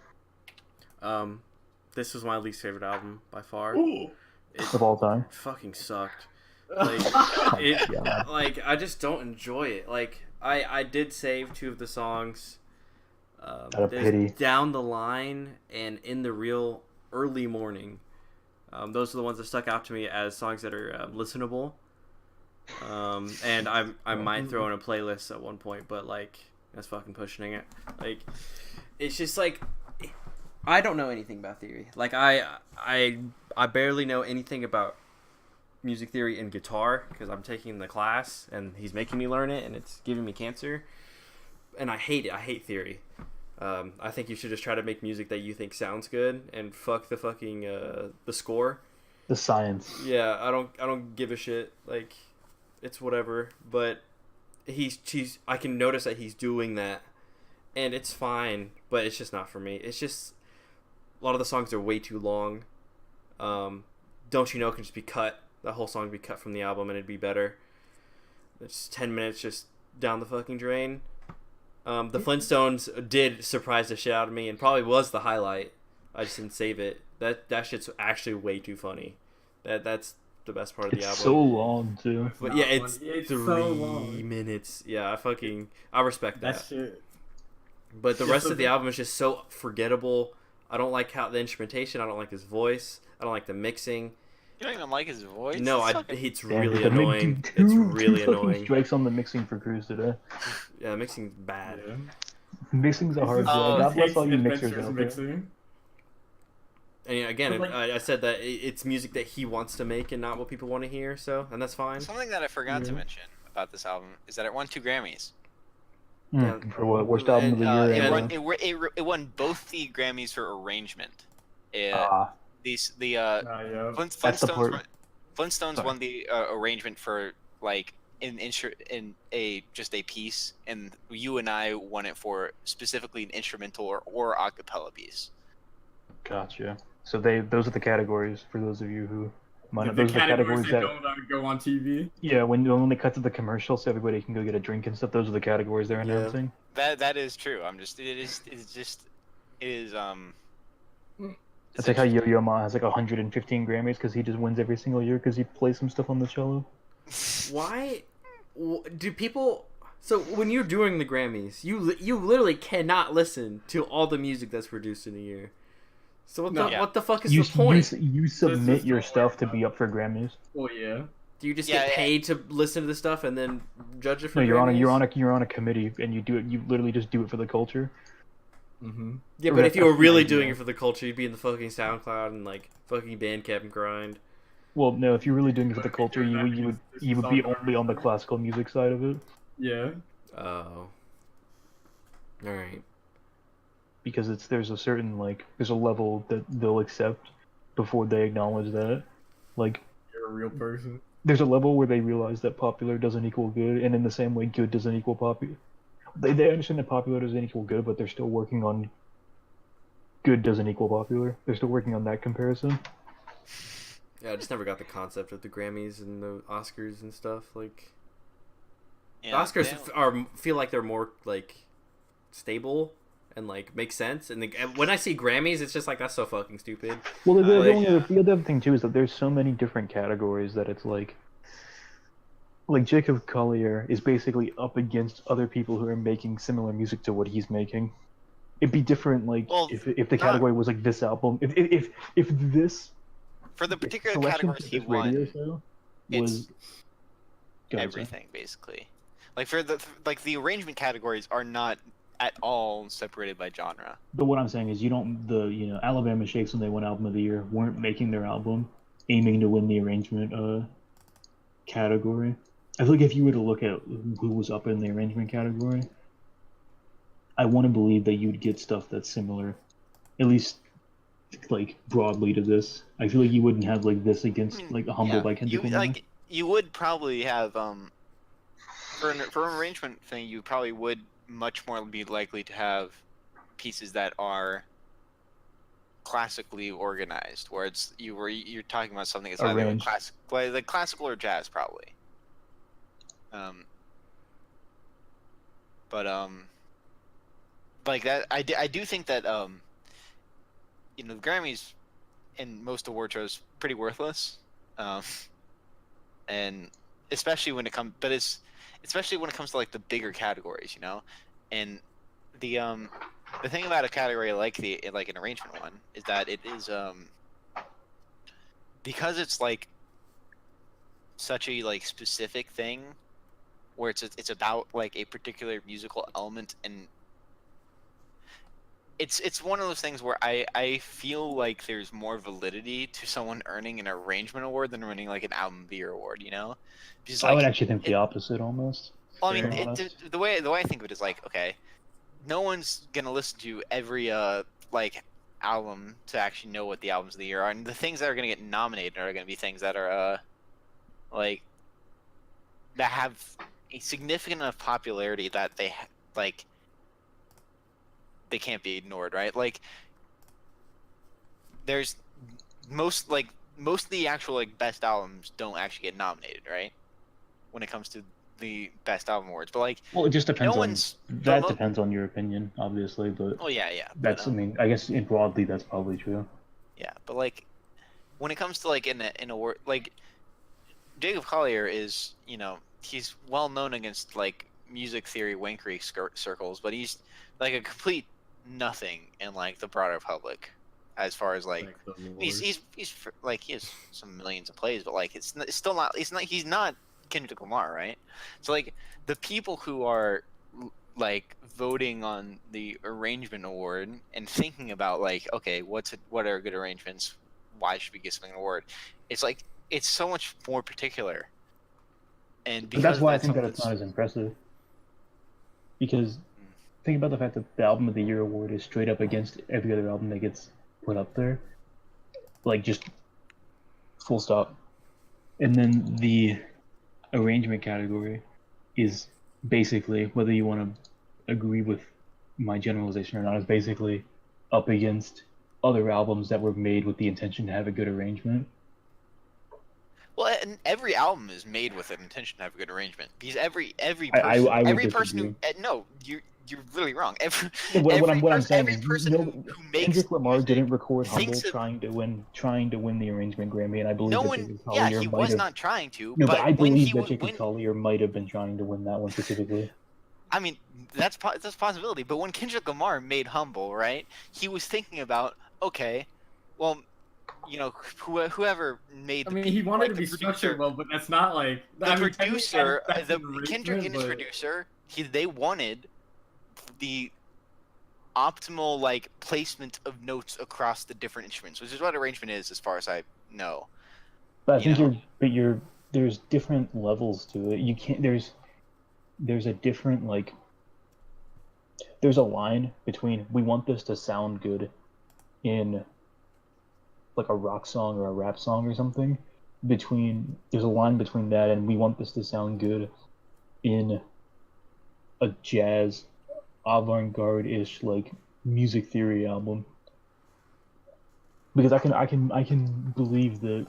This was my least favorite album by far. Of all time? Fucking sucked. Like, Yeah. like I just don't enjoy it. Like, I did save two of the songs. Out of There's pity. Down the Line and In the Real Early Morning. Those are the ones that stuck out to me as songs that are listenable. And I might throw in a playlist at one point, but like, that's fucking pushing it. Like, it's just like, I don't know anything about theory. Like, I barely know anything about music theory and guitar because I'm taking the class and he's making me learn it and it's giving me cancer. And I hate it. I hate theory. I think you should just try to make music that you think sounds good and fuck the fucking the score. The science. Yeah, I don't give a shit. Like, it's whatever. But I can notice that he's doing that, and it's fine. But it's just not for me. It's just a lot of the songs are way too long. Don't You Know can just be cut. The whole song would be cut from the album, and it'd be better. It's 10 minutes just down the fucking drain. The Flintstones did surprise the shit out of me, and probably was the highlight. I just didn't save it. That shit's actually way too funny. That's the best part of the It's album. so long too. But yeah, it's It's 3 so long. minutes. Yeah, I respect that. That shit. But the Yeah, rest so of the album is just so forgettable. I don't like how the instrumentation. I don't like his voice. I don't like the mixing. You don't even like his voice? No, It's fucking- it's Damn, really they made annoying. two It's really fucking annoying. strikes on the mixing for Cruz today. Yeah, the mixing's bad. Yeah. Mixing's a hard Oh, job. God bless Takes all you adventures mixers out there. mixing. And again, But, like- I said that it's music that he wants to make and not what people want to hear. So, and that's fine. Something that I forgot to Yeah. mention about this album is that it won 2 Grammys. For what? Worst album of the And, year. it won both the Grammys for arrangement. The Yeah. That's the part. Flintstones Sorry. won the arrangement for like in just a piece, and you and I won it for specifically an instrumental or a cappella piece. Gotcha. So those are the categories for those of you who might not. The Those are the categories that. don't go on TV. Yeah, when they cut to the commercial, so everybody can go get a drink and stuff. Those are the categories they're Yeah. announcing. That is true. It is It's like how Yo-Yo Ma has like 115 Grammys because he just wins every single year because he plays some stuff on the cello. Why do people? So when you're doing the Grammys, you literally cannot listen to all the music that's produced in a year. So No. what the fuck is You, the point? you submit just your don't stuff worry to about be up for Grammys. Oh yeah. Do you just Yeah, get yeah. paid to listen to the stuff and then judge it for No, Grammys? you're on a committee and you do it. You literally just do it for the culture. Mm-hmm. Yeah, but if you were really Yeah. doing it for the culture, you'd be in the fucking SoundCloud and like fucking Bandcamp and grind. Well, no, if you're really doing it for the culture, you would be only on the classical music side of it Yeah. Oh. All right. because there's a level that they'll accept before they acknowledge that. Like, You're a real person. there's a level where they realize that popular doesn't equal good, and in the same way, good doesn't equal popular. They understand that popular doesn't equal good, but they're still working on good doesn't equal popular. They're still working on that comparison. Yeah, I just never got the concept of the Grammys and the Oscars and stuff. Like, yeah, the Oscars they- feel like they're more like stable and like make sense. And when I see Grammys, it's just like that's so fucking stupid. Well, Like- the other thing too is that there's so many different categories that it's like Jacob Collier is basically up against other people who are making similar music to what he's making. It'd be different, like Well, if the not- category was like this album, if this for the particular selection categories for he this radio won, show it's was Go ahead, sorry. everything basically. Like for the arrangement categories are not at all separated by genre. But what I'm saying is, Alabama Shakes when they won Album of the Year weren't making their album aiming to win the arrangement category. I feel like if you were to look at who was up in the arrangement category, I want to believe that you'd get stuff that's similar, at least like broadly to this. I feel like you wouldn't have like this against like a Humble by Kendrick Lamar. You would probably have for an arrangement thing, you probably would much more be likely to have pieces that are classically organized, where you're talking about something that's either Arranged. like classical or jazz probably. Like that, I do think that the Grammys and most award shows pretty worthless, and especially when it comes to like the bigger categories, and the thing about a category like an arrangement one is that it is because it's like such a like specific thing where it's about like a particular musical element, and it's one of those things where I feel like there's more validity to someone earning an arrangement award than winning like an album of the year award, Because, I would actually think the opposite almost. well, I to mean, be honest. the way I think of it is like, okay, no one's gonna listen to every like album to actually know what the albums of the year are, and the things that are gonna get nominated are gonna be things that are like that have a significant enough popularity that like they can't be ignored, right? Like there's most of the actual like best albums don't actually get nominated, right? When it comes to the best album awards, but like Well, it just depends no on one's that depends on your opinion, obviously, but oh yeah, that's, I mean, I guess broadly that's probably true. yeah, but like when it comes to like in a word like Jacob Collier is, he's well known against like music theory wankery circles, but he's like a complete nothing in like the broader public as far as like the like he has some millions of plays, but like it's still not he's not Kendrick Lamar, right? So like the people who are like voting on the arrangement award and thinking about like, okay, what are good arrangements? Why should we give something an award? It's like it's so much more particular, and But because that's why I that's think that something it's not as impressive. Because think about the fact that the Album of the Year award is straight up against every other album that gets put up there, like just full stop. And then the arrangement category is basically, whether you want to agree with my generalization or not, is basically up against other albums that were made with the intention to have a good arrangement. Well, and every album is made with an intention to have a good arrangement, because every I person, would every person disagree. who no, you're really wrong. Every What I'm saying every is, person who makes Kendrick Lamar music didn't record Humble thinks of trying to win the arrangement Grammy, and I believe no that one. Jacob Yeah, Collier he might was have. not trying to, No, but I when believe he that Jacob when Collier might have been trying to win that one specifically. I mean, that's a possibility. But when Kendrick Lamar made Humble, right, he was thinking about, okay, well, whoever made I the mean, beat, he wanted like to the be producer, structured well, but that's not like the I mean, technically producer, that's the an Kendrick arrangement, and his but producer, they wanted the optimal like placement of notes across the different instruments, which is what arrangement is, as far as I know. But I You think know, there's different levels to it. You can't there's a different like there's a line between we want this to sound good in like a rock song or a rap song or something. There's a line between that and we want this to sound good in a jazz avant-garde-ish like music theory album. Because I can believe that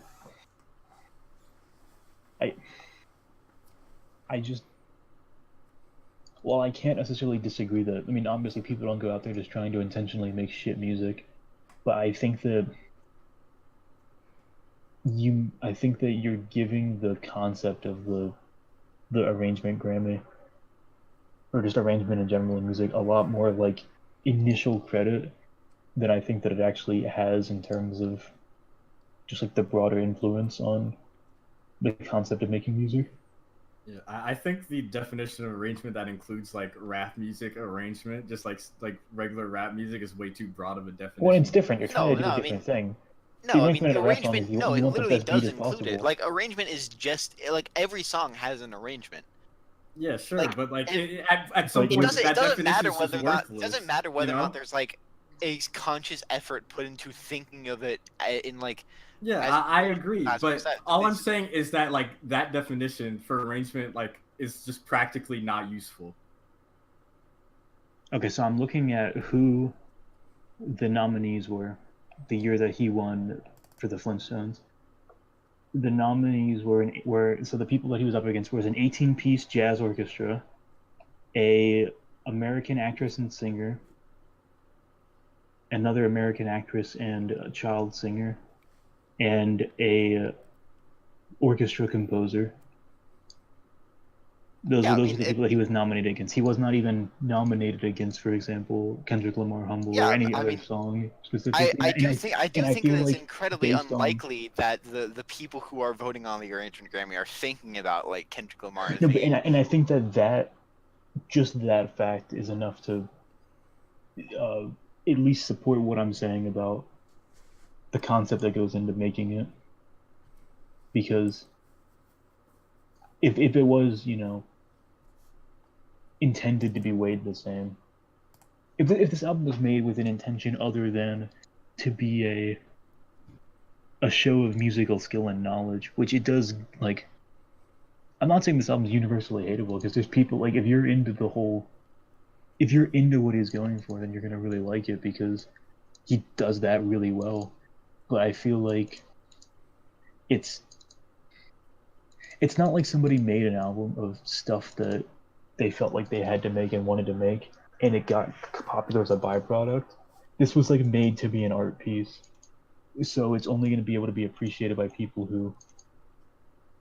I I just well, I can't necessarily disagree that, I mean, obviously people don't go out there just trying to intentionally make shit music, but I think that you're giving the concept of the arrangement Grammy, or just arrangement in general in music, a lot more like initial credit than I think that it actually has in terms of just like the broader influence on the concept of making music. yeah, I think the definition of arrangement that includes like rap music arrangement, just like regular rap music, is way too broad of a definition. Well, it's different. You're trying no, to do no, a I mean, different thing. no, The I mean arrangement in a rap song is arrangement. No, you it want the literally best beat does as include possible. it. Like arrangement is just like every song has an arrangement. Yeah, sure, Like, but like and at some Like, It point doesn't. that It doesn't definition matter is just whether or not. It worthless. doesn't matter whether you or know? not there's like a conscious effort put into thinking of it in like. Yeah, As I agree, as we but said, all I'm it's- saying is that like that definition for arrangement like is just practically not useful. Okay, so I'm looking at who the nominees were the year that he won for the Flintstones. The nominees were so the people that he was up against was an 18-piece jazz orchestra, a American actress and singer, another American actress and a child singer, and a orchestra composer. Those Yeah, I are mean, the people that he was nominated against. He was not even nominated against, for example, Kendrick Lamar "Humble" or yeah. any I other mean, song specifically. I do And think I do and I think that feel it's like incredibly based on unlikely that the people who are voting on the arrangement Grammy are thinking about like Kendrick Lamar as no, but being. and I think that just that fact is enough to uh, at least support what I'm saying about the concept that goes into making it. Because if it was, intended to be weighed the same, if this album was made with an intention other than to be a show of musical skill and knowledge, which it does, like, I'm not saying this album's universally hateable, because there's people, like, if you're into what he's going for, then you're gonna really like it, because he does that really well. But I feel like it's not like somebody made an album of stuff that they felt like they had to make and wanted to make, and it got popular as a byproduct. This was, like, made to be an art piece, so it's only going to be able to be appreciated by people who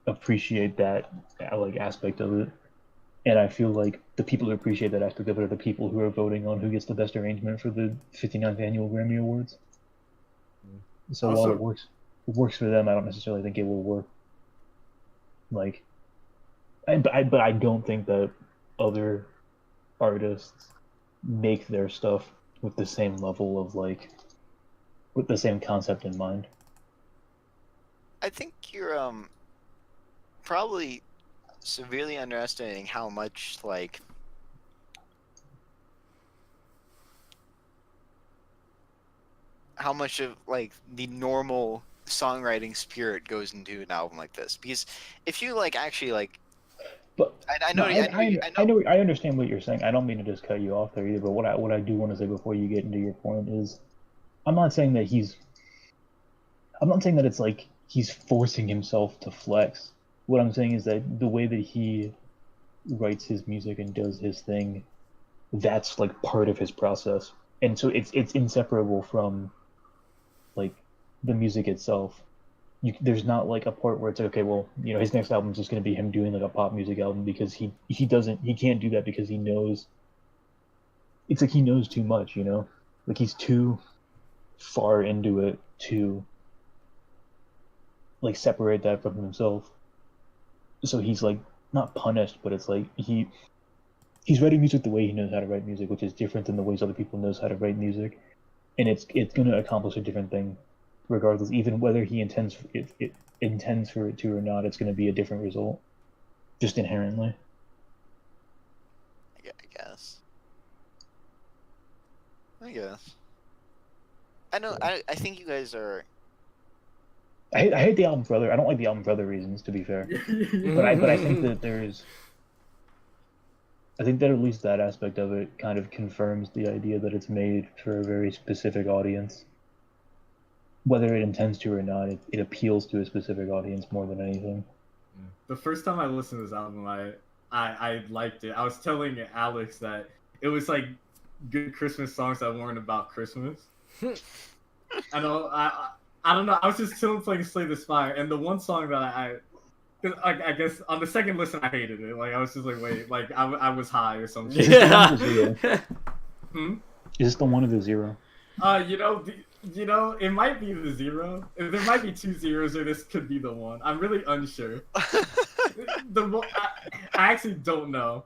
appreciate that, like, aspect of it. And I feel like the people who appreciate that aspect of it are the people who are voting on who gets the best arrangement for the 59th annual Grammy Awards. So Also, while it works for them, I don't necessarily think it will work. Like, but I don't think that other artists make their stuff with the same level of, like, with the same concept in mind. I think you're probably severely underestimating how much, like, how much of, like, the normal songwriting spirit goes into an album like this. Because if you, like, actually, like, But I know, no, I understand what you're saying. I don't mean to just cut you off there either. But what I do want to say before you get into your point is, I'm not saying that it's like he's forcing himself to flex. What I'm saying is that the way that he writes his music and does his thing, that's, like, part of his process, and so it's inseparable from, like, the music itself. There's not, like, a part where it's like, okay, well, you know, his next album is just going to be him doing, like, a pop music album, because he can't do that, because he knows, it's like he knows too much, you know, like, he's too far into it to, like, separate that from himself. So he's, like, not punished, but it's like he's writing music the way he knows how to write music, which is different than the ways other people knows how to write music, and it's going to accomplish a different thing regardless. Even whether he intends for it to or not, it's going to be a different result, just inherently. I guess. I know. I think you guys are. I hate the album for other. I don't like the album for other reasons, to be fair. But I think that I think that at least that aspect of it kind of confirms the idea that it's made for a very specific audience. Whether it intends to or not, it appeals to a specific audience more than anything. The first time I listened to this album, I liked it. I was telling Alex that it was like good Christmas songs that weren't about Christmas. I know. I don't know. I was just chilling playing Slay the Spire, and the one song that I guess on the second listen I hated it. Like, I was just like, wait, like I was high or something. Yeah. Hmm? Is this the one or the zero? It might be the zero. There might be 2 zeros, or this could be the one. I'm really unsure. I actually don't know.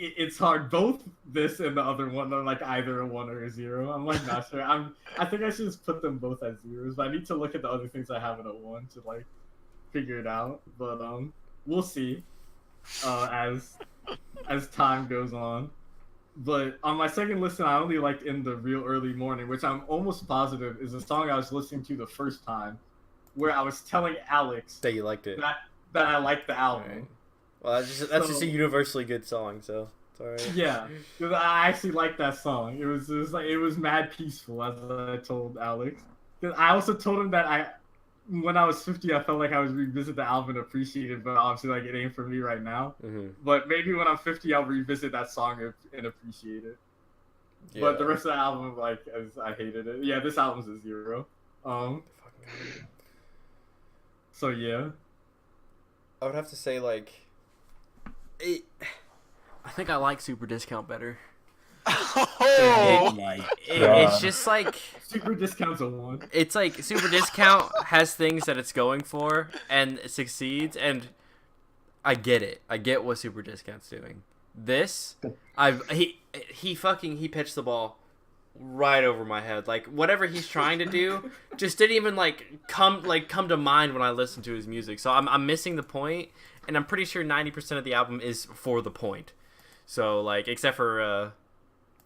It's hard. Both this and the other one are like either a 1 or a 0. I'm like not sure. I think I should just put them both as zeros, but I need to look at the other things I have in a 1 to like figure it out. But we'll see as time goes on. But on my second listen, I only liked In the Real Early Morning, which I'm almost positive is a song I was listening to the first time, where I was telling Alex that you liked it. That I liked the album. Right. Well, that's just a universally good song, so it's alright. Yeah, because I actually liked that song. It was mad peaceful, as I told Alex. I also told him that when I was 50, I felt like I would revisit the album and appreciate it, but obviously, like, it ain't for me right now. Mm-hmm. But maybe when I'm 50, I'll revisit that song and appreciate it. Yeah. But the rest of the album, like, I hated it. Yeah, this album's a 0. So yeah, I would have to say, like, I think I like Super Discount better. It's just like Super Discount's a 1. It's like Super Discount has things that it's going for and it succeeds, and I get it. I get what Super Discount's doing. This, he pitched the ball right over my head. Like, whatever he's trying to do just didn't even come to mind when I listened to his music. So I'm missing the point, and I'm pretty sure 90% of the album is for the point. So like, except for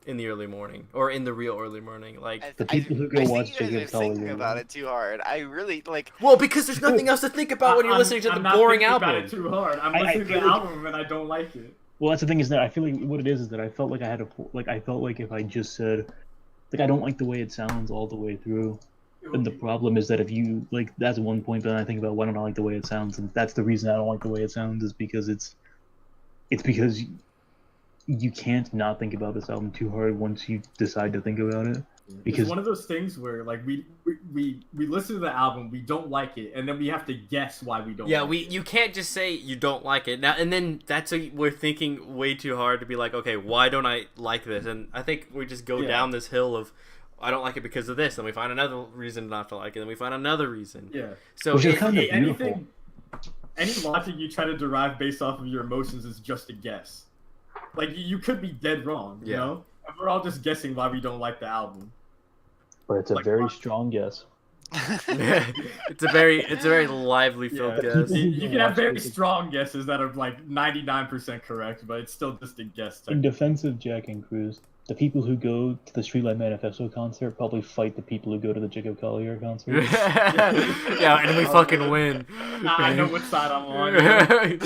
in the early morning or in the real early morning, like. The people who go I watch think you guys Jacob are thinking Collier. about it too hard. I really like. Well, because there's nothing else to think about when you're listening to the I'm not boring thinking album. about it too hard. I'm I listening to feel the like- album and I don't like it. Well, that's the thing is that I feel like what it is that I felt like I had I felt like if I just said, like, I don't like the way it sounds all the way through. And the problem is that if you, like, that's one point that I think about why don't I like the way it sounds, and that's the reason I don't like the way it sounds is because it's because you can't not think about this album too hard once you decide to think about it. Because It's one of those things where like we listen to the album, we don't like it, and then we have to guess why we don't. Yeah, like it. you can't just say you don't like it now, and then we're thinking way too hard to be like, okay, why don't I like this? And I think we just go down this hill of, I don't like it because of this, and we find another reason not to like it, and we find another reason. Yeah. So Which is kind of anything, any logic you try to derive based off of your emotions is just a guess. Like you could be dead wrong, you know. And we're all just guessing why we don't like the album. but it's a like, very strong guess. it's a very lively filled guess. You can have very strong guesses that are like 99% correct, but it's still just a guess. In defense of Jack and Cruz, the people who go to the Streetlight Manifesto concert probably fight the people who go to the Jacob Collier concert. Yeah, and we fucking win. I know which side I'm on.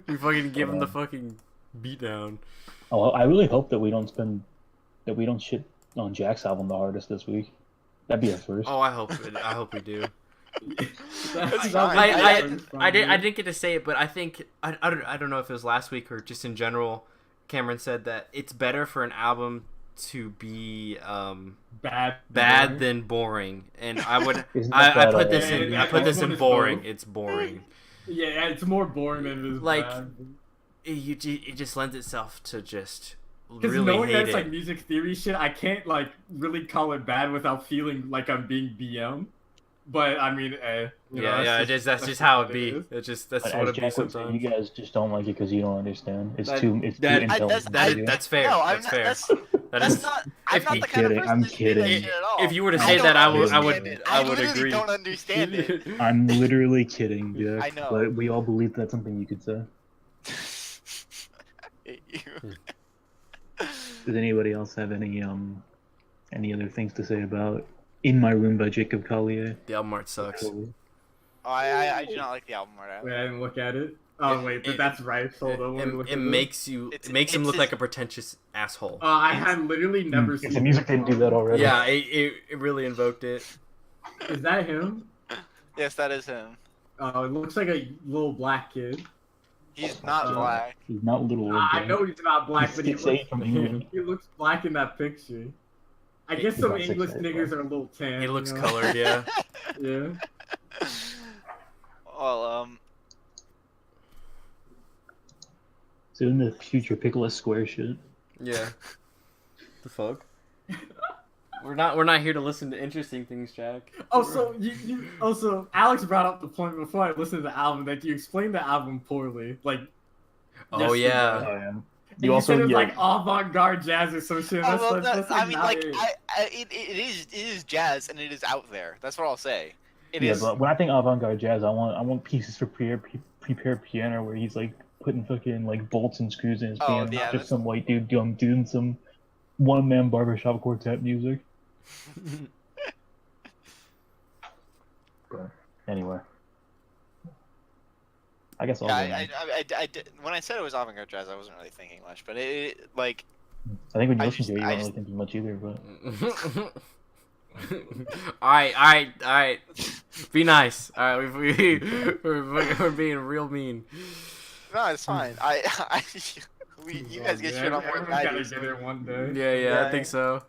We fucking give him the fucking beatdown. Oh, I really hope that we don't shit on Jack's album the hardest this week. That'd be a first. Oh, I hope we do. I I didn't get to say it, but I think I don't know if it was last week or just in general. Cameron said that it's better for an album to be bad than boring, and I would I put this in boring. Both. It's boring. Yeah, it's more boring than it is Like, bad. It just lends itself to just Because really knowing hate that's it. like music theory shit, I can't like really call it bad without feeling like I'm being BM. But I mean, that's just how it be. is. That's But what as it be Jack would say, sometimes. you guys just don't like it because you don't understand. It's That- too that- intelligent. That's fair. No, That's fair. That's not. I'm if not you- the kind of kidding, person I'm that do that kidding. shit at all. If you were to I say don't that, I understand would it. I would literally agree. don't understand it. I'm literally kidding, Jack. I know. But we all believe that's something you could say. Does anybody else have any other things to say about "In My Room" by Jacob Collier? The album art sucks. I do not like the album art. Wait, I didn't look at it. Oh wait, but that's right. Hold on, let me look It at makes him It's look his- like a pretentious asshole. I had literally never If seen. the music didn't do that already. Yeah, it really invoked it. Is that him? Yes, that is him. Oh, it looks like a little black kid. He's not black. He's not little. old I boy. know he's not black, He's but he 6'8" looks, from England. he looks black in that picture. I guess He's some about English 6'8", niggers bro. are a little tan. He looks you know? colored, yeah. Yeah. Well, So in the future, Pickle Square shit. Yeah. The fuck? We're not here to listen to interesting things, Jack. Also, also Alex brought up the point before I listened to the album that you explained the album poorly. Like, Oh yesterday. yeah. yeah. And you said it was like avant-garde jazz or some shit. That's, well, that's I like mean, not like, it. it is jazz and it is out there. That's what I'll say. It Yeah, is. but when I think avant-garde jazz, I want pieces for prepared piano where he's like putting fucking like bolts and screws in his Oh, piano, yeah, not that's- just some white dude doing some one-man barbershop quartet music. But anyway, I guess I'll go Yeah, now. I did, when I said it was avant-garde jazz, I wasn't really thinking much, but it like I think when you I listen just- to it, you I don't just- really think much either. But Alright. Be nice. Alright, we're being real mean. no, it's fine. You guys get shit on more than Everyone's I gotta do. get so- it one day. Yeah, I Yeah. think so.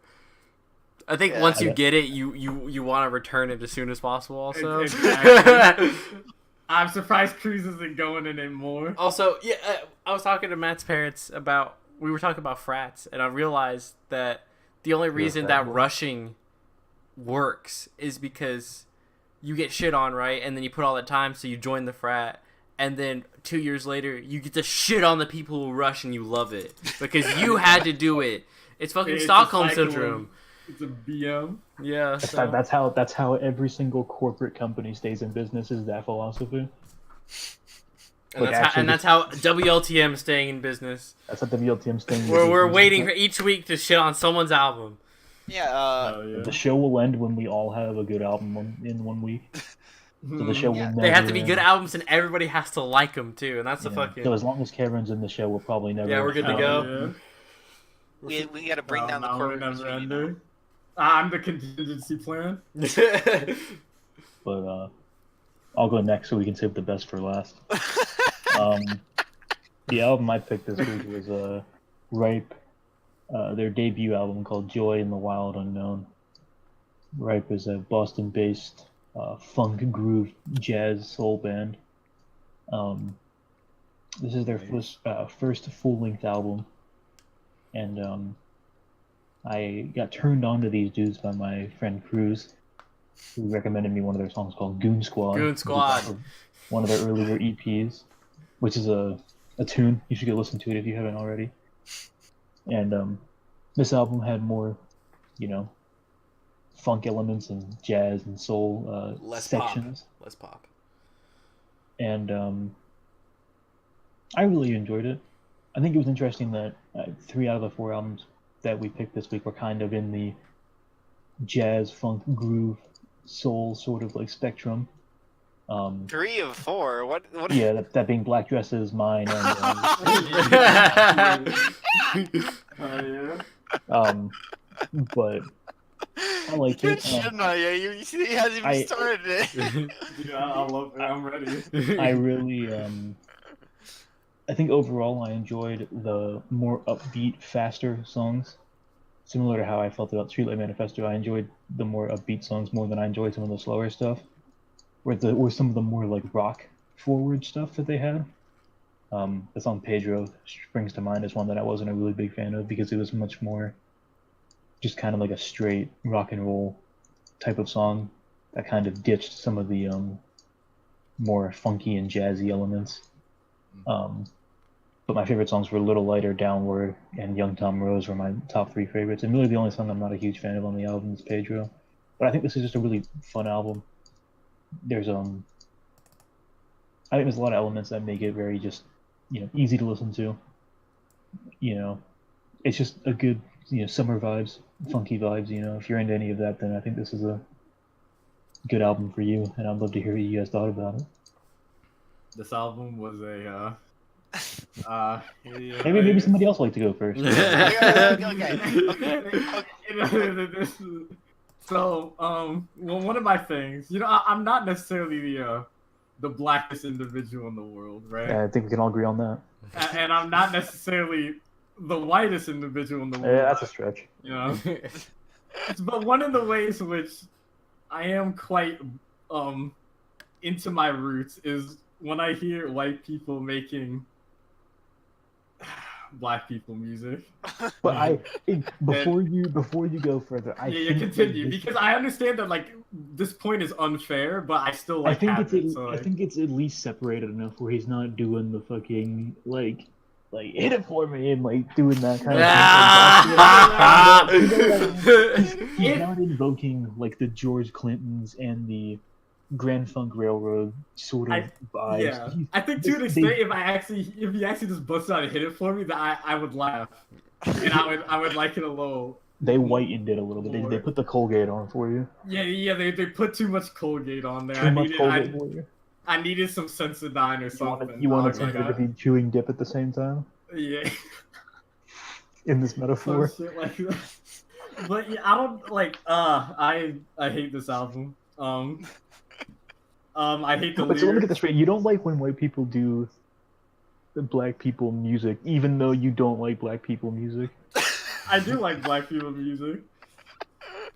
I think Yeah. once you Okay. get it, you want to return it as soon as possible. Also, Exactly. I'm surprised Cruz isn't going in it more. also, yeah, I was talking to Matt's parents about. We were talking about frats, and I realized that the only reason frat that boy. rushing works is because you get shit on, right? And then you put all that time, so you join the frat, and then 2 years later, you get to shit on the people who rush, and you love it because you had to do it. It's fucking It's a Stockholm cycle. syndrome. It's a BM. Yeah, so. that's how every single corporate company stays in business, is that philosophy. And, Like, that's, how, actually and that's how WLTM is staying in business. That's what WLTM's thing. We're waiting for each week to shit on someone's album. Yeah. Oh, The show will end when we all have a good album in 1 week. So the show will never They have to be good end. albums, and everybody has to like them too. And that's the Yeah. fucking. So as long as Karen's in the show, we'll probably never. Yeah, we're good to Hell go. yeah. We got to bring down the now core. we're never ender. I'm the contingency plan. But I'll go next so we can save the best for last. The album I picked this week was Ripe, their debut album called Joy in the Wild Unknown. Ripe is a Boston-based funk groove jazz soul band. This is their first full-length album, and I got turned on to these dudes by my friend Cruz, who recommended me one of their songs called Goon Squad. Goon Squad. One of their earlier EPs, which is a tune. You should go listen to it if you haven't already. And this album had more, funk elements and jazz and soul Less sections. pop. Less pop. And I really enjoyed it. I think it was interesting that 3 out of the 4 albums that we picked this week were kind of in the jazz, funk, groove, soul sort of like spectrum. 3 of 4. What? Yeah, that being Black Dresses, mine, and but I like Good it. shit on you. You see, he hasn't even started it. Yeah, I love it. I'm ready. I really, I think overall I enjoyed the more upbeat, faster songs. Similar to how I felt about Streetlight Manifesto, I enjoyed the more upbeat songs more than I enjoyed some of the slower stuff. Or some of the more like rock forward stuff that they had. The song Pedro springs to mind as one that I wasn't a really big fan of because it was much more just kind of like a straight rock and roll type of song that kind of ditched some of the more funky and jazzy elements. But my favorite songs were Little Lighter, Downward, and Young Tom Rose were my top 3 favorites. And really the only song I'm not a huge fan of on the album is Pedro. But I think this is just a really fun album. There's I think there's a lot of elements that make it very just easy to listen to. It's just a good summer vibes, funky vibes. If you're into any of that, then I think this is a good album for you, and I'd love to hear what you guys thought about it. This album was a Maybe somebody else would like to go first. Okay. So, one of my things, I'm not necessarily the blackest individual in the world, right? Yeah, I think we can all agree on that. And I'm not necessarily the whitest individual in the world. Yeah, that's a stretch. But one of the ways in which I am quite into my roots is when I hear white people making black people music. But before you go further, I think continue because I understand that this point is unfair, but I still I think it's at least separated enough where he's not doing the fucking like hit it for me and doing that kind of thing. He's not invoking the George Clintons and the Grand Funk Railroad sort of vibes. Yeah, I think to an extent, if he actually just busts out and hit it for me, that I would laugh, and I would like it a little. They whitened it a little bit. They put the Colgate on for you. Yeah. They put too much Colgate on there. Too much Colgate for you. I needed some Sensodyne or something. You want to be chewing dip at the same time? Yeah. In this metaphor. Some shit like that. But yeah, I don't I hate this album. I hate the lyrics. So let me get this straight. You don't like when white people do the black people music, even though you don't like black people music? I do like black people music.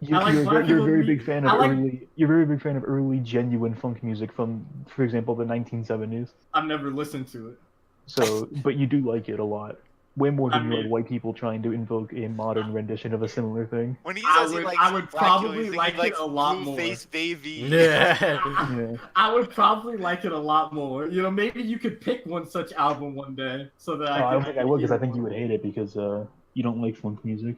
You're a very big fan of early genuine funk music from, for example, the 1970s. I've never listened to it. So, but you do like it a lot. Way more than you like white people trying to invoke a modern rendition of a similar thing. When he says I would probably like it a lot more. Face baby. Yeah. I would probably like it a lot more. Maybe you could pick one such album one day so that I don't think I would because I think you would hate it because you don't like funk music.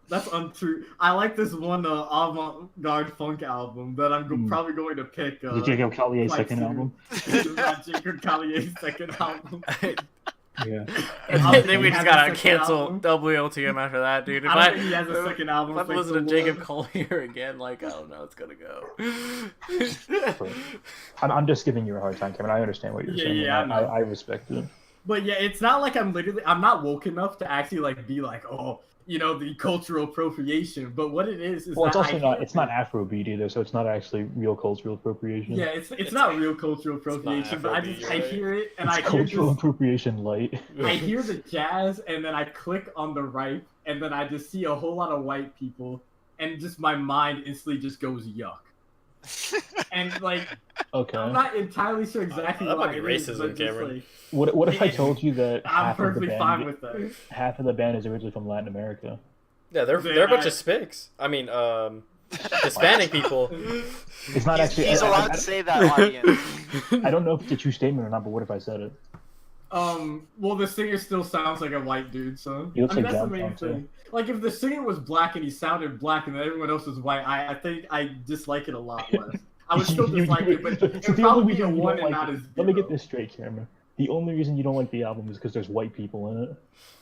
That's untrue. I like this one avant-garde funk album that I'm probably going to pick. The Jacob Collier's quite second soon. album. Not Jacob Collier's second album. Yeah. I think we He just has a gotta second cancel album. WLTM after that, dude. If I don't think he has a second album. If I thank listen the to Jacob Lord. Collier again, like, I don't know, it's gonna go. I'm just giving you a hard time, Kevin. I understand what you're saying. Yeah, and I know. I respect it. But yeah, it's not like I'm not woke enough to actually like be like, oh, you know, the cultural appropriation. But what it is Well, it's that also not. It's not Afrobeat either, so it's not actually real cultural appropriation. Yeah, it's not real cultural appropriation, but I Afrobeat, hear it and It's I hear cultural just, appropriation light. I hear the jazz and then I click on the right and then I just see a whole lot of white people and just my mind instantly just goes yuck. And like Okay. I'm not entirely sure exactly that why might be it is, racism, but just, Cameron. like, What if I told you that I'm half of the perfectly fine band, with that. half of the band is originally from Latin America? Yeah, they're a bunch of spics. I mean, Hispanic people. It's not actually. He's allowed to say that, audience. I don't know if it's a true statement or not, but what if I said it? Well, the singer still sounds like a white dude, so He looks like that's the John main Cena, too. thing. Like, if the singer was black and he sounded black and then everyone else was white, I think I dislike it a lot less. I would still dislike it, but it So would the only probably be a reason you one don't and like not it- a 0. Let me get this straight, Cameron. The only reason you don't like the album is because there's white people in it.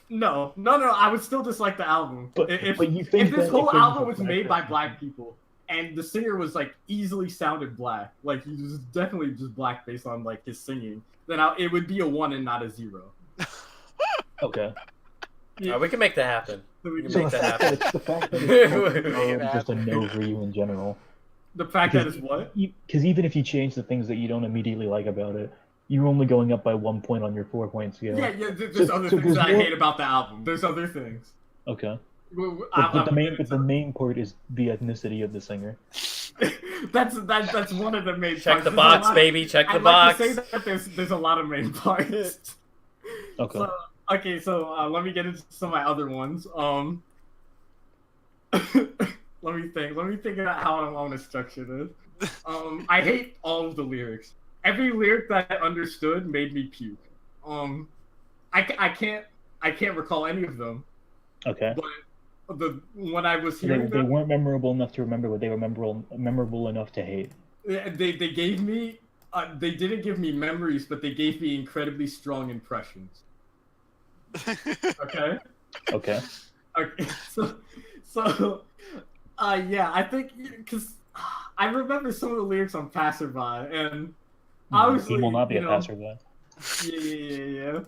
No, I would still dislike the album. But if you think if this that whole if there's album a was black made by person- black people and the singer was like easily sounded black, like he was definitely just black based on like his singing, then it would be a 1 and not a 0. Okay. We can make that happen. We can So make the that fact happen. that it's the fact that it's Make it just a no for you in general. The fact that it's what? Because even if you change the things that you don't immediately like about it, you're only going up by 1 point on your 4-point scale. Yeah, there's So- other so things there's that I more- hate about the album. There's other things. Okay. Well, But the main part is the ethnicity of the singer. that's one of the main parts. Check the There's a box, lot of- baby. Check the I'd box. like to say that there's a lot of main parts. Okay. So let me get into some of my other ones. Let me think about how I want to structure this. I hate all of the lyrics. Every lyric that I understood made me puke. I can't recall any of them, Okay. but when I was They hearing them, weren't memorable enough to remember, but they were memorable enough to hate. they gave me they didn't give me memories, but they gave me incredibly strong impressions. Okay. Okay. Okay. So yeah, I think because I remember some of the lyrics on Passerby, and obviously He will not be you a know, passerby. Yeah.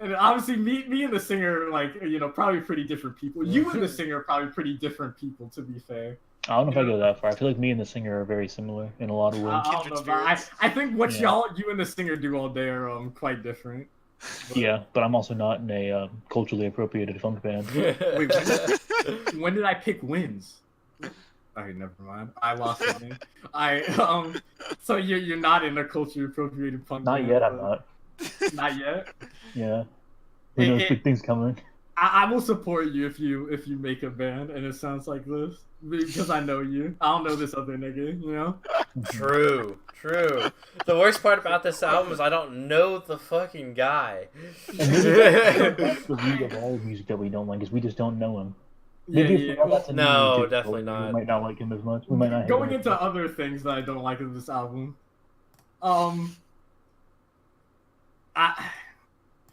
And obviously, me and the singer, like, you know, probably pretty different people. You and the singer are probably pretty different people, to be fair. I don't know if I go that far. I feel like me and the singer are very similar in a lot of ways. I don't know, but I think what Yeah. you and the singer do all day are quite different. But, Yeah, but I'm also not in a culturally appropriated funk band. Wait, when did I pick wins? Okay, never mind. I lost the name. So you're not in a culturally appropriated punk Not band, yet, I'm but- not. Not yet. Yeah. Who knows, big things coming. I will support you if you make a band and it sounds like this because I know you. I don't know this other nigga, you know. True. The worst part about this album is I don't know the fucking guy. And maybe that's the root of all music that we don't like, is we just don't know him. Maybe if we all got to know No, him individually, definitely not. We might not like him as much. We might not hate Going him. into other things that I don't like in this album,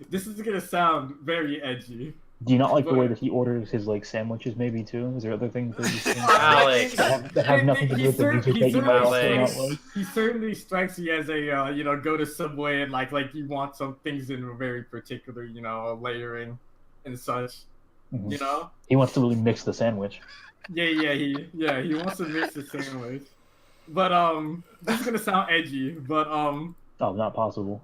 this is gonna sound very edgy. Do you not like the way that he orders his like sandwiches? Maybe too. Is there other things that you think Alex. that have nothing to do with the music that you might also not like? He certainly strikes me as a you know, go to Subway and like you want some things in a very particular, you know, layering and such. Mhm. You know. He wants to really mix the sandwich. He wants to mix the sandwich. But this is gonna sound edgy, but Oh, not possible.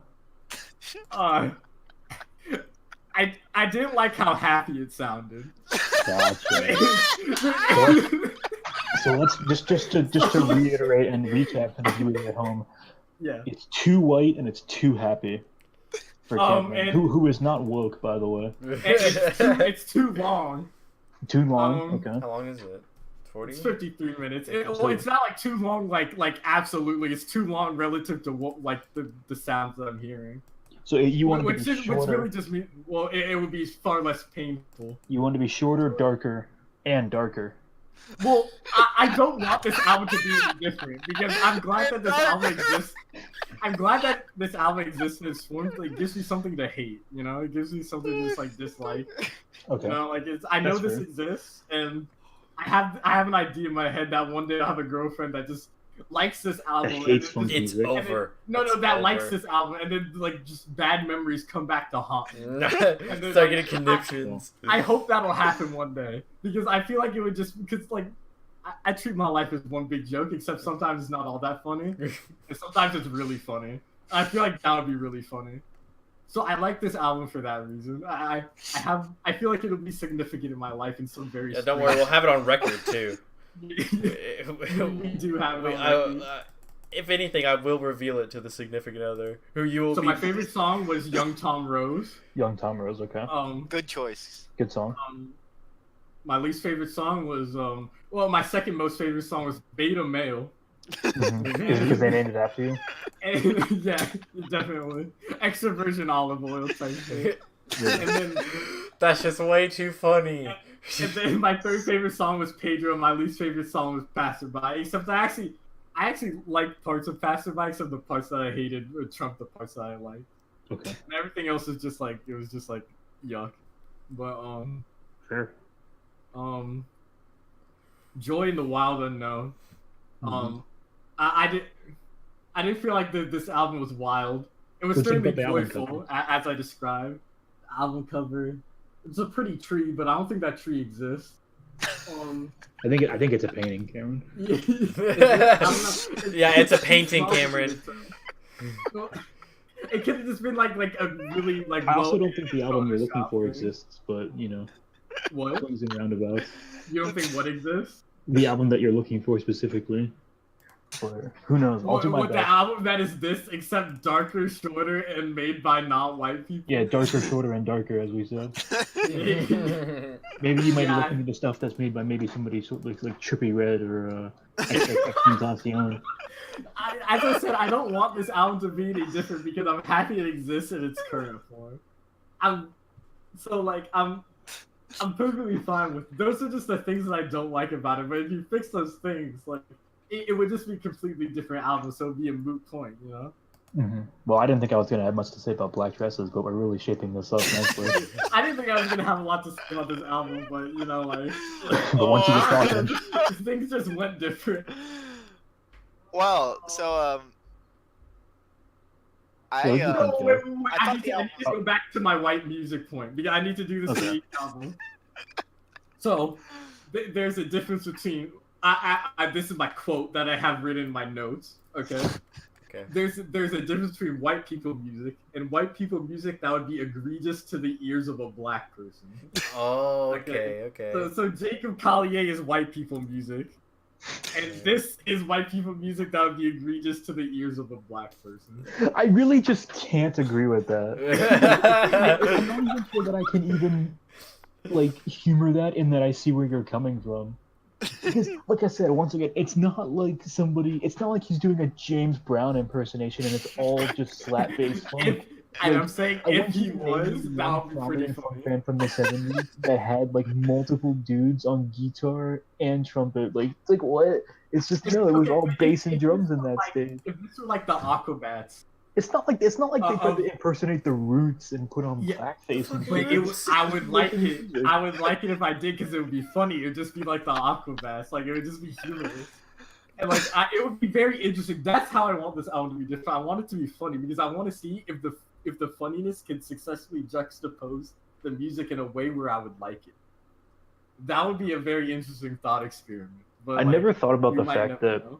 I didn't like how happy it sounded. Gotcha. So let's just to reiterate and recap for the viewers at home. Yeah. It's too white and it's too happy. For Cameron, and- who is not woke, by the way. It's too long. Too long. Okay. How long is it? 40? It's 53 minutes. Well, it's not like too long, like absolutely. It's too long relative to what like the sounds that I'm hearing. So you want to be Which shorter. really just mean, well, it would be far less painful. You want to be shorter, darker, And darker. Well, I don't want this album to be any different because I'm glad that this album exists. I'm glad that this album exists in its form. Like, it gives me something to hate, you know? It gives me something to just like dislike. Okay. You know, like I know That's this fair. exists, and I have an idea in my head that one day I'll have a girlfriend that just likes this album. That hates and funk It's music. over. No, that likes over. this album, and then like just bad memories come back to haunt me. Start getting conniptions. I hope that'll happen one day because I feel like it would just because like I treat my life as one big joke, except sometimes it's not all that funny, and sometimes it's really funny. I feel like that would be really funny. So I like this album for that reason. I feel like it'll be significant in my life in some very. Yeah, don't worry, we'll have it on record too. we do have it on record. If anything, I will reveal it to the significant other, who you will So be. my favorite song was Young Tom Rose. Young Tom Rose, okay. Good choice. Good song. My least favorite song was well, my second most favorite song was Beta Male. Mm-hmm. Is it because they named it after you? And, yeah, definitely. Extra virgin olive oil type thing. And then That's just way too funny. And then my third favorite song was Pedro. My least favorite song was Passerby. Except I actually liked parts of Passerby, except the parts that I hated would trump the parts that I liked. Okay. And everything else is just like it was just like yuck. But Sure. Joy in the Wild Unknown. I didn't feel like this album was wild. It was What do you certainly think about the album joyful, as I described. The album cover. It's a pretty tree, but I don't think that tree exists. I think it's a painting, Cameron. Yeah, it's a painting, Cameron. It could have just been like a really like. I also don't think the album you're looking for thing. exists, but you know, What? swings and roundabouts. You don't think what exists? The album that you're looking for specifically. Or who knows? I'll do my What the best. album that is this, except darker, shorter, and made by not white people? Yeah, darker, shorter, and darker, as we said. Maybe you might be looking at the stuff that's made by maybe somebody sort of like Trippy Red or XXXTentacion. As I said, I don't want this album to be any different because I'm happy it exists in its current form. I'm perfectly fine with. Those are just the things that I don't like about it. But if you fix those things, like it would just be a completely different album, so it'd be a moot point, you know. Mm-hmm. Well, I didn't think I was going to have much to say about Black Dresses, but we're really shaping this up nicely. I didn't think I was gonna have a lot to say about this album, but you know, like But once you get talking, things just went different. Well, so So you can- Oh, wait, I I thought need the to go back to my white music point because I need to do this for Okay. each album. So there's a difference between this is my quote that I have written in my notes. Okay. Okay. There's a difference between white people music and white people music that would be egregious to the ears of a black person. Oh, okay. So Jacob Collier is white people music, and this is white people music that would be egregious to the ears of a black person. I really just can't agree with that. I'm not even sure that I can even like humor that in that I see where you're coming from. Because, like I said, once again, it's not like he's doing a James Brown impersonation and it's all just slap-based fun. And I'm saying I if want he you to name was, me that one would be pretty prominent funk funny. band from the 70s that had like multiple dudes on guitar and trumpet. Like, it's like what? It's just no, it was all bass and drums in that stage. If this were like the Aquabats, It's not like they tried to impersonate the Roots and put on Yeah. blackface and but shit. I would like it. I would like it if I did because it would be funny. It would just be like the Aquabats. Like it would just be humorous. And like it would be very interesting. That's how I want this album to be different. I want it to be funny because I want to see if the funniness can successfully juxtapose the music in a way where I would like it. That would be a very interesting thought experiment. But I never thought about we the might fact never that know.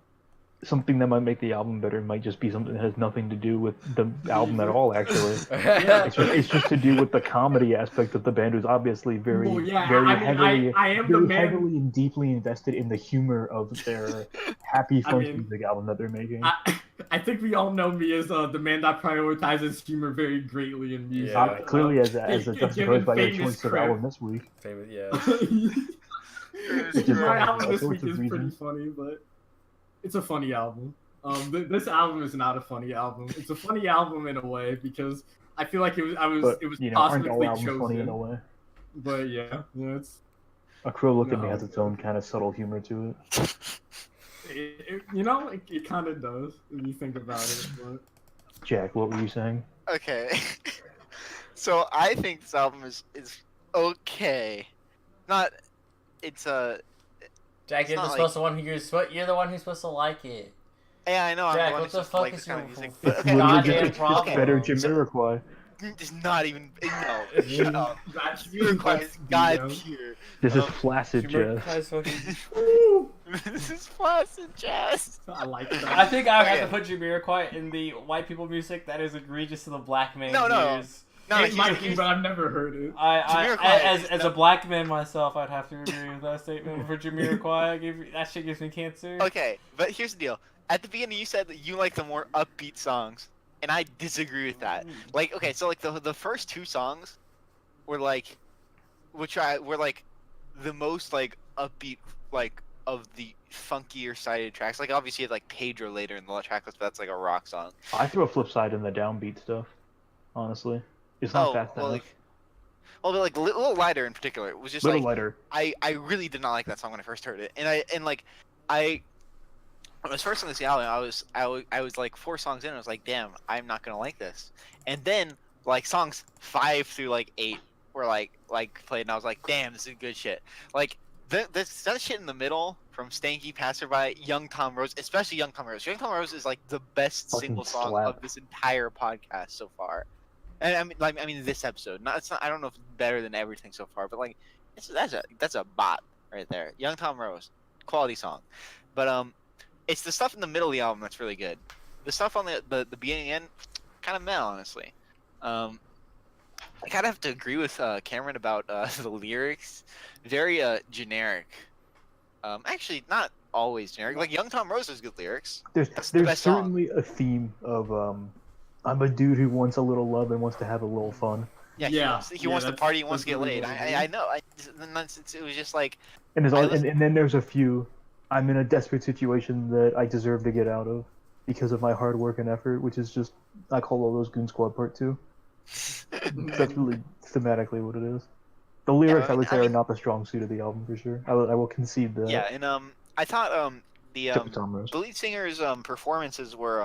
something that might make the album better might just be something that has nothing to do with the album at all, actually. Yeah. It's just to do with the comedy aspect of the band, who's obviously very, Well, yeah, very I mean, heavily, I am the very man. heavily and deeply invested in the humor of their happy I funk mean, music album that they're making. I think we all know me as the man that prioritizes humor very greatly in music. Yeah. Clearly, as a given juxtaposed by your famous choice of credit. album this week. Famous, yeah. Which is My funny for album all this sorts week of is pretty reasons. funny, but it's a funny album. This album is not a funny album. It's a funny album in a way because I feel like it was But, it was you know, aren't all cosmically albums funny in a chosen. way? But yeah, it's A Crow Look at Me No, has its own kind of subtle humor to it. It kind of does if you think about it. But Jack, what were you saying? Okay. So I think this album is okay. Not. It's Jack, It's you're not supposed to one who you're the one who's supposed to like it. Yeah, I know. I'm Jack, the one what who's the supposed to fuck like is this kind of your music. full- But, It's okay, literally goddamn just problem? it's better Jamiroquai. It's not even. No. Shut up. that's Jamiroquai is god tier. This is flaccid Jamiroquai's jazz. fucking- This is flaccid jazz. I like that. I think I would have to Okay. put Jamiroquai in the white people music that is egregious to the black man's No, no. ears. No, It might be, here's- but I've never heard it. Jamiroquai As a black man myself, I'd have to agree with that statement. For Jamiroquai, that shit gives me cancer. Okay, but here's the deal. At the beginning, you said that you like the more upbeat songs, and I disagree with that. Like, okay, so like the first two songs were like, were like the most like upbeat like of the funkier sided tracks. Like obviously you had like Pedro later in the track list, but that's like a rock song. I throw a flip side in the downbeat stuff. Honestly, it's not fast well, enough. but like Little Lighter in particular, it was just Little like lighter. I really did not like that song when I first heard it, and I when I was first on this album, I was like 4 songs in, I was like, damn, I'm not gonna like this, and then like songs 5 through like 8 were like played, and I was like, damn, this is good shit. Like that shit in the middle from Stanky, Passerby, Young Tom Rose, especially Young Tom Rose. Young Tom Rose is like the best Fucking single song slap. of this entire podcast so far. And I mean this episode. It's not. I don't know if it's better than everything so far, but like, that's a bop right there. Young Tom Rose, quality song. But it's the stuff in the middle of the album that's really good. The stuff on the beginning and end, kind of meh, honestly. I kind of have to agree with Cameron about the lyrics. Very generic. Actually, not always generic. Like Young Tom Rose has good lyrics. There's the best song. certainly a theme of I'm a dude who wants a little love and wants to have a little fun. Yeah, Yeah, he wants to that's- party, he wants to that's get really laid. what it is. I know. It was just like, And there's I all, listen- and then there's a few. I'm in a desperate situation that I deserve to get out of because of my hard work and effort, which is just I call all those Goon Squad Part 2. That's really thematically what it is. The lyrics, I I would mean- say, I are mean- not the strong suit of the album for sure. I will concede that. yeah. And I thought the Except for Tom Rose. the lead singer's performances were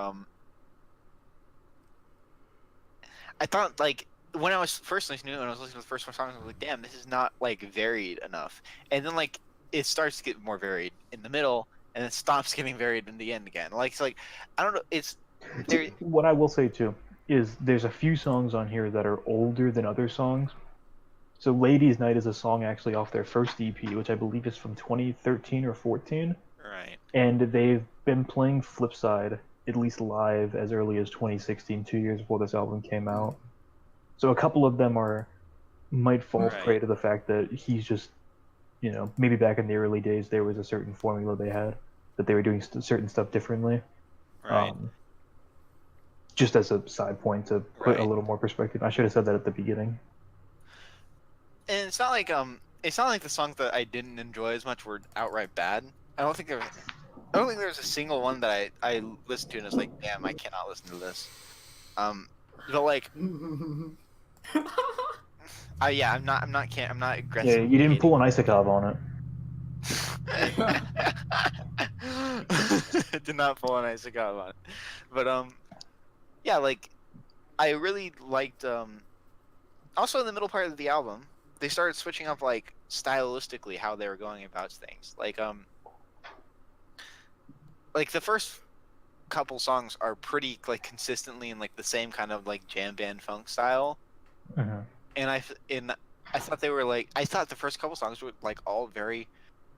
I thought like when I was first listening to it, when I was listening to the first 4 songs, I was like, damn, this is not like varied enough. And then like it starts to get more varied in the middle, and it stops getting varied in the end again. Like it's like I don't know. It's there. What I will say too is there's a few songs on here that are older than other songs. So Ladies Night is a song actually off their first EP, which I believe is from 2013 or 14. Right. And they've been playing Flipside, at least live, as early as 2016, 2 years before this album came out. So a couple of them might fall Right. prey to the fact that he's just, maybe back in the early days there was a certain formula they had, that they were doing certain stuff differently. Right. Just as a side point to put a Right. little more perspective. I should have said that at the beginning. And it's not like the songs that I didn't enjoy as much were outright bad. I don't think there was a single one that I listened to and was like, damn, I cannot listen to this. But like, I'm not aggressive. Yeah, you didn't pull an Isakov on it. Did not pull an Isakov on it. But yeah, like I really liked also in the middle part of the album, they started switching up like stylistically how they were going about things. Like the first couple songs are pretty like consistently in like the same kind of like jam band funk style. Mhm. And I thought they were like, I thought the first couple songs were like all very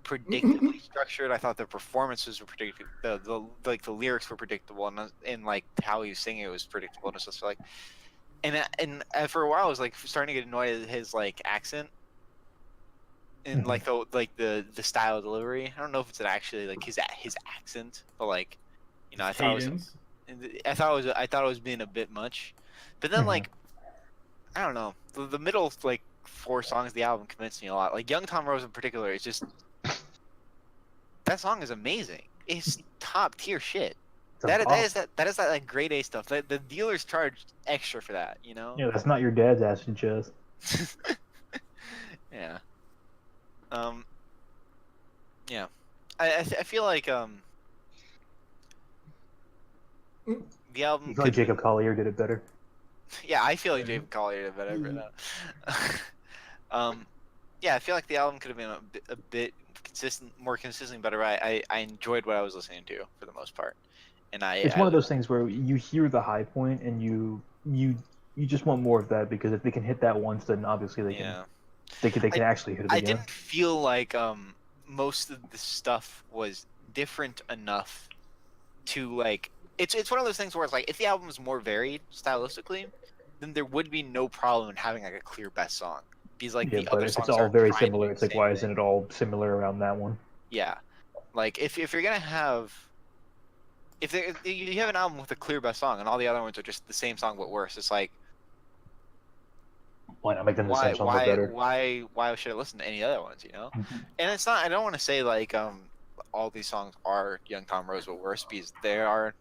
predictably structured. I thought the performances were predictable. The lyrics were predictable, and like how he was singing it was predictable. And it's just like, and for a while I was like starting to get annoyed at his like accent and like the style of delivery. I don't know if it's actually like his accent, but like, I thought Cadence. I thought it was being a bit much. But then Mhm. like, I don't know, the middle like 4 songs of the album convinced me a lot. Like Young Tom Rose in particular is just, that song is amazing. It's top tier shit. It's a That bop. is that like grade A stuff. The dealers charged extra for that, Yeah, that's not your dad's acid chest. Yeah. I feel like the album. I feel like Jacob Collier did it better. Yeah, I feel like Jacob Collier did better for that. Yeah, I feel like the album could have been a bit more consistent, better. I enjoyed what I was listening to for the most part, and It's one of those things where you hear the high point and you just want more of that, because if they can hit that once, then obviously they can they can actually hit it I again. didn't feel like most of the stuff was different enough to like. It's one of those things where it's like if the album was more varied stylistically, then there would be no problem in having like a clear best song. Because like the but other if songs it's all are very trying to similar, do it's the like same why thing. isn't it all similar around that one? Yeah, like if you're gonna have if you have an album with a clear best song and all the other ones are just the same song but worse, it's like Why not make them the same song but better? why should I listen to any other ones? And it's not. I don't want to say like all these songs are Young Tom Rose but worse, because there are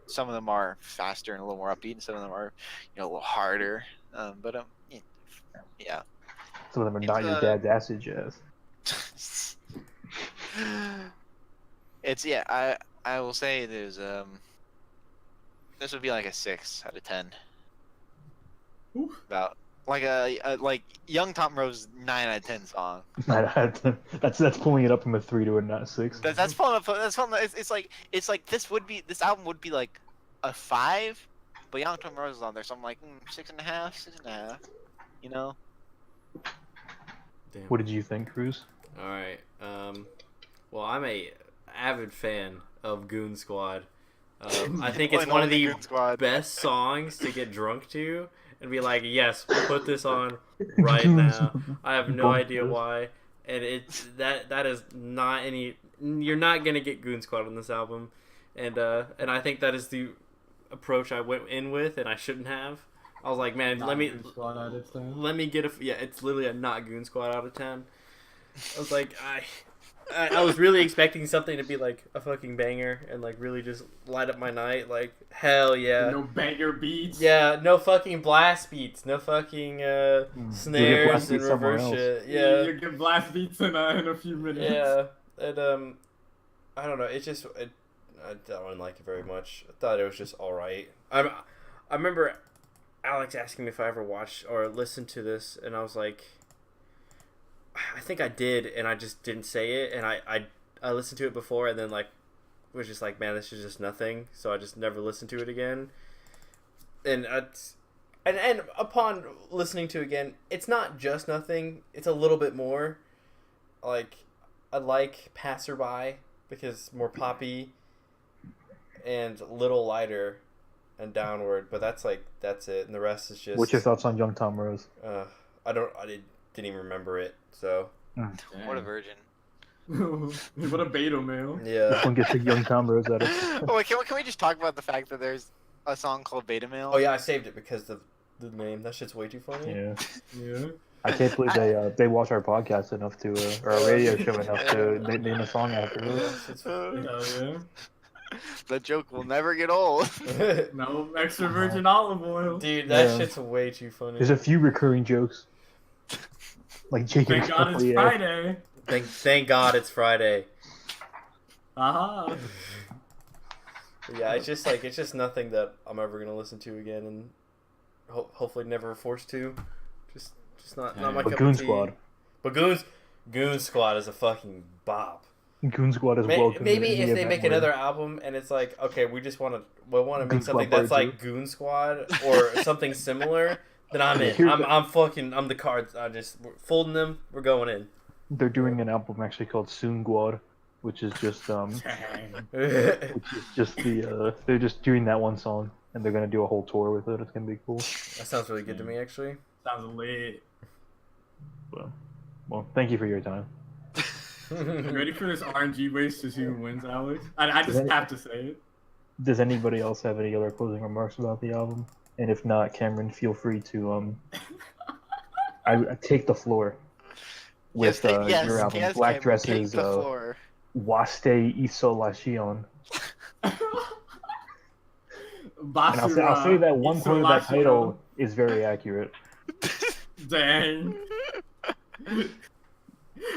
some of them are faster and a little more upbeat, and some of them are a little harder. But yeah. Some of them are not your dad's acid jazz. It's I will say there's this would be like a 6 out of 10. Oof. About like a like Young Tom Rose 9 out of 10 song. That's pulling it up from a 3 to a 6. That's pulling up. It's like this album would be like a 5, but Young Tom Rose is on there, so I'm like 6.5, 6.5. Damn. What did you think, Cruz? All right. Well, I'm a avid fan of Goon Squad. I think it's one of the best songs to get drunk to and be like, yes, put this on right now. I have no idea why, and it's that is not any. You're not gonna get Goon Squad on this album, and I think that is the approach I went in with, and I shouldn't have. I was like, man, let me get a it's literally a not Goon Squad out of 10. I was like, I was really expecting something to be like a fucking banger and like really just light up my night. Like, hell yeah. No banger beats. Yeah, no fucking blast beats, no fucking snares and reverse shit. Yeah, you get blast beats in a few minutes. Yeah, and I don't know. It just I don't like it very much. I thought it was just all right. I remember Alex asking me if I ever watched or listened to this, and I was like, I think I did, and I just didn't say it, and I listened to it before, and then like was just like, man, this is just nothing, so I just never listened to it again. And and upon listening to it again, it's not just nothing; it's a little bit more. Like, I like Passerby because it's more poppy and a little lighter and downward, but that's it, and the rest is just. What's your thoughts on Young Tom Rose? I didn't even remember it, so. What a virgin. What a beta male. Yeah. One gets a Young Tom Rose out of it. Oh, wait, can we just talk about the fact that there's a song called Beta Male? Oh yeah, I saved it because of the name. That shit's way too funny. Yeah. I can't believe they watch our podcast enough to, or our radio show enough to name a song after it. Yeah. That joke will never get old. No extra virgin olive oil. Dude, that shit's way too funny. There's a few recurring jokes. Like Jacob. Thank God it's Friday. Thank God it's Friday. Aha. Yeah, it's just nothing that I'm ever gonna listen to again, and hopefully never forced to. Just not my cup of tea. Goon Squad. But Goon Squad is a fucking bop. Goon Squad is welcome. Maybe if they make another album and it's like, okay, we want to make something that's like Goon Squad or something similar, then I'm in. I'm the cards. I just folding them. We're going in. They're doing an album actually called Soon Guad, which is just they're just doing that one song and they're gonna do a whole tour with it. It's gonna be cool. That sounds really good to me, actually. Sounds lit. Well, thank you for your time. Ready for this RNG race to see who wins, Alex? I just have to say it. Does anybody else have any other closing remarks about the album? And if not, Cameron, feel free to I take the floor with your album. Black Dresses, Waste Isolation. And I'll say that one part of that title is very accurate. Dang.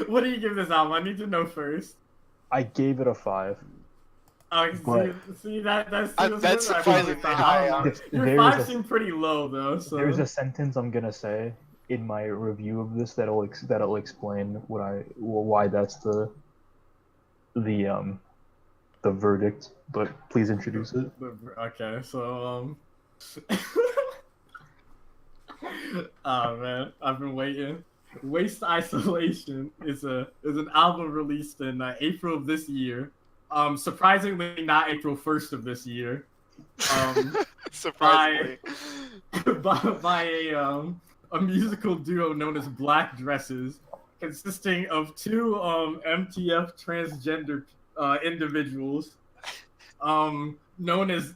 What do you give this album? I need to know first. I gave it a 5. But- See that's That's what I surprisingly thought. high, I don't know. honestly. Your There's 5 a- seemed pretty low though. So There's a sentence I'm gonna say in my review of this that'll explain why that's the verdict. But please introduce it. Okay, so oh man, I've been waiting. Waste Isolation is an album released in April of this year. Surprisingly, not April 1st of this year. Surprisingly. by a musical duo known as Black Dresses, consisting of two MTF transgender individuals, known as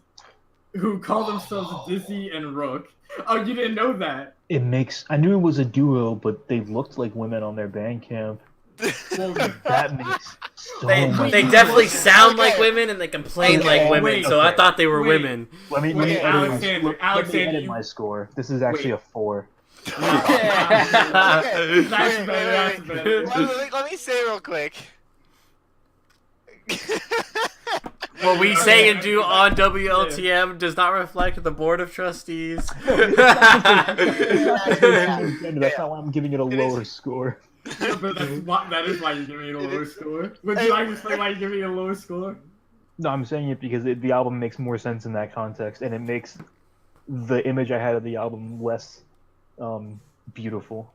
who call themselves Dizzy and Rook. Oh, you didn't know that? I knew it was a duo, but they looked like women on their Bandcamp. Well, That makes so They much definitely sense. sound Okay. like women and they complain Okay, like women, wait, so I thought they were wait. women. Let me Wait, edit Alexander, you- my score. This is actually Wait. a 4. Okay, That's wait, better, that's better. Let me say real quick. What we say and do on WLTM does not reflect the Board of Trustees. That's not why I'm giving it a lower score. But that is why you're giving it a lower score. Would you like to say why you're giving it a lower score? No, I'm saying it because the album makes more sense in that context, and it makes the image I had of the album less beautiful.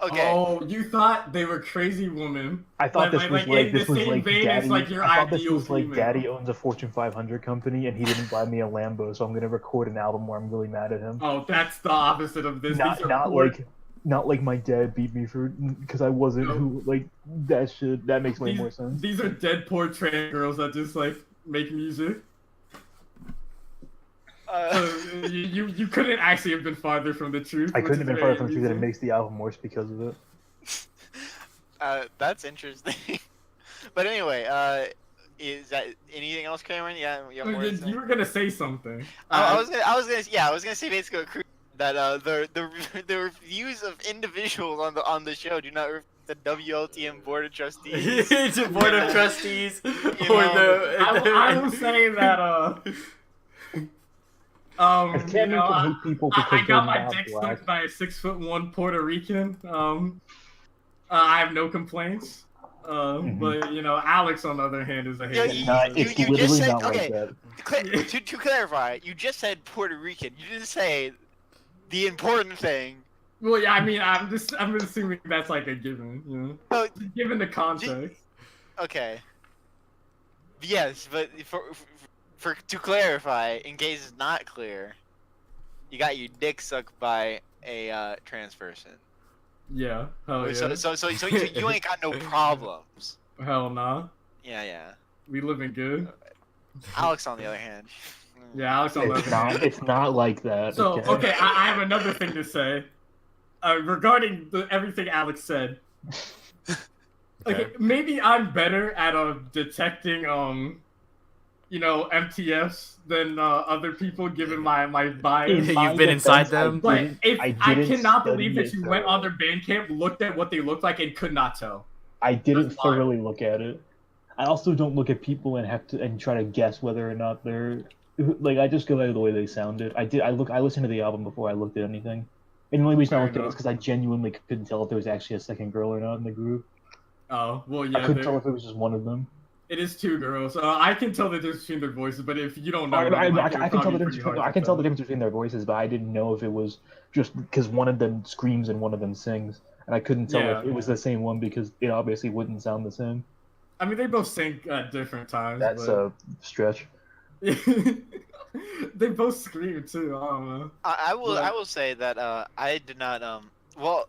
Okay. Oh, you thought they were crazy women. I thought this was like in the same vein as, Daddy. like, your I thought this ideal was like female. Daddy owns a Fortune 500 company, and he didn't buy me a Lambo, so I'm gonna record an album where I'm really mad at him. Oh, that's the opposite of this. These are poor- Not like my dad beat me for because I wasn't No. who like that makes way more sense. These are dead poor trans girls that just like make music. You couldn't actually have been farther from the truth. I which couldn't is have been very farther from the truth that it amusing. makes the album worse because of it. That's interesting. But anyway, is that anything else, Cameron? Yeah, you have more to say? You were gonna say something. I was gonna say basically that the reviews of individuals on the show do not reflect the WLTM Board of Trustees. It's a Board of Trustees. I will say that If Cameron can hate people because I they're got my not dick black, sucked by a 6'1" Puerto Rican. I have no complaints. But Alex on the other hand is a Yeah, hater. it's you literally just said- not okay. like that. To clarify, you just said Puerto Rican. You didn't say the important thing. Well, yeah, I mean, I'm assuming that's like a given, No, given the context. okay. Yes, but for to clarify, in case it's not clear, you got your dick sucked by a trans person. Yeah, hell yeah. So you ain't got no problems. Hell nah. Yeah. We living good. Alex, on the other hand. Yeah, Alex on the other hand. It's not like that. So, okay, I have another thing to say. Regarding everything Alex said. Okay, maybe I'm better at detecting MTFs than other people, given my bias. You've been inside them. But I didn't cannot study believe that it, you though. went on their Bandcamp, looked at what they looked like, and could not tell. I didn't That's fine. thoroughly look at it. I also don't look at people and try to guess whether or not they're like. I just go by the way they sounded. I listened to the album before I looked at anything. And the only reason I Fair looked at it enough. is because I genuinely couldn't tell if there was actually a second girl or not in the group. Oh, well, I yeah, couldn't tell if it was just one of them. it is two girls. I can tell the difference between their voices, but if you don't know, I then, like, can it'll tell the probably be difference. pretty hard I to can tell the difference between their voices, but I didn't know if it was just because one of them screams and one of them sings, and I couldn't tell Yeah. if it was the same one because it obviously wouldn't sound the same. I mean, they both sing at different times. That's but... a stretch. They both scream too. I don't know. I Like- will say that I did not well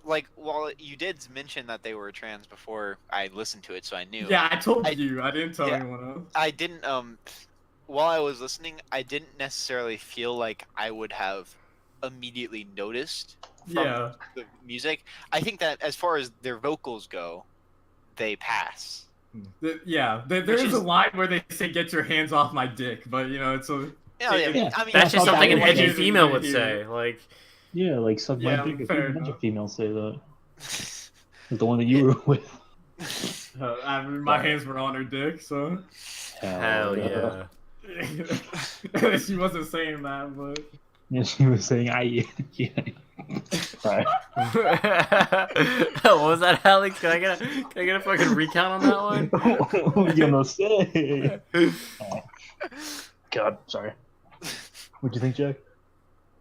you did mention that they were trans before I listened to it, so I knew. Yeah, I told I- you. I didn't tell yeah. anyone else. I didn't while I was listening, I didn't necessarily feel like I would have immediately noticed from Yeah. the music. I think that as far as their vocals go, they pass. There Which is is- a line where they say "Get your hands off my dick," but it's a Yeah, Yeah. I mean, That's just I thought something that an was edgy like- female would say. Like, Yeah, like suck Yeah, my dick. fair A bunch enough. of females say that. The one that you were with. I mean, my hands were on her dick, so. Hell yeah. She wasn't saying that, but. Yeah, she was saying, yeah. Sorry. What was that, Alex? Can I get a fucking recount on that one? You know, say. Oh. God, sorry. What'd you think, Jack?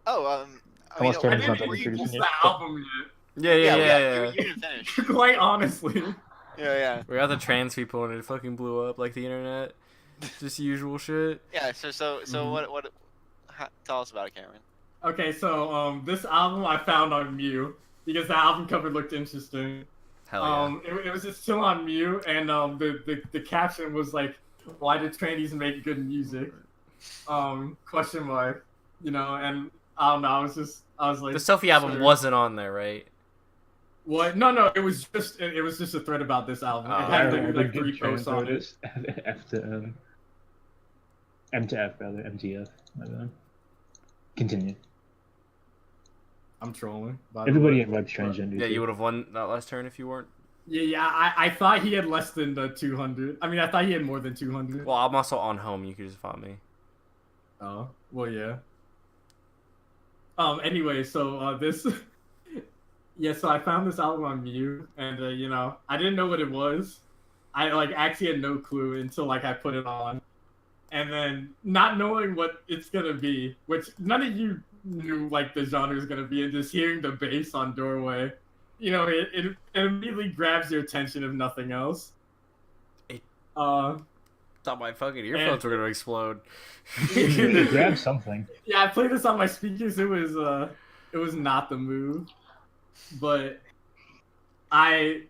Oh, I mean, Unless Terry's I not didn't done even introducing use it. the album Yeah. You didn't finish. yet. Quite honestly. Yeah. We got the trans people and it fucking blew up like the internet. Just usual shit. Yeah. So what? Tell us about it, Cameron. Okay, so this album I found on Mew because the album cover looked interesting. Hell yeah. It was just still on Mew, and the caption was like, "Why did trannies make good music?" Question mark. You know, and I don't know. I was like, The Sophie album sure. wasn't on there, right? What? No. It was just a thread about this album. Oh, It had yeah, like 3 posts on it. F to M. M to F, rather. MTF. My bad. Continue. I'm trolling. by the Everybody way. at Web's transgender. Yeah, you would have won that last turn if you weren't. Yeah. I thought he had less than the 200. I mean, I thought he had more than 200. Well, I'm also on home. You could just fought me. Oh, well, yeah. Anyway, so this, yeah. So I found this album on Mew, and you know, I didn't know what it was. I like actually had no clue until like I put it on, and then not knowing what it's gonna be, which none of you knew like the genre is gonna be, and just hearing the bass on Doorway, you know, it immediately grabs your attention if nothing else. It- Uh, Thought my fucking earphones were gonna explode. Grab something. Yeah, I played this on my speakers. It was not the move, but I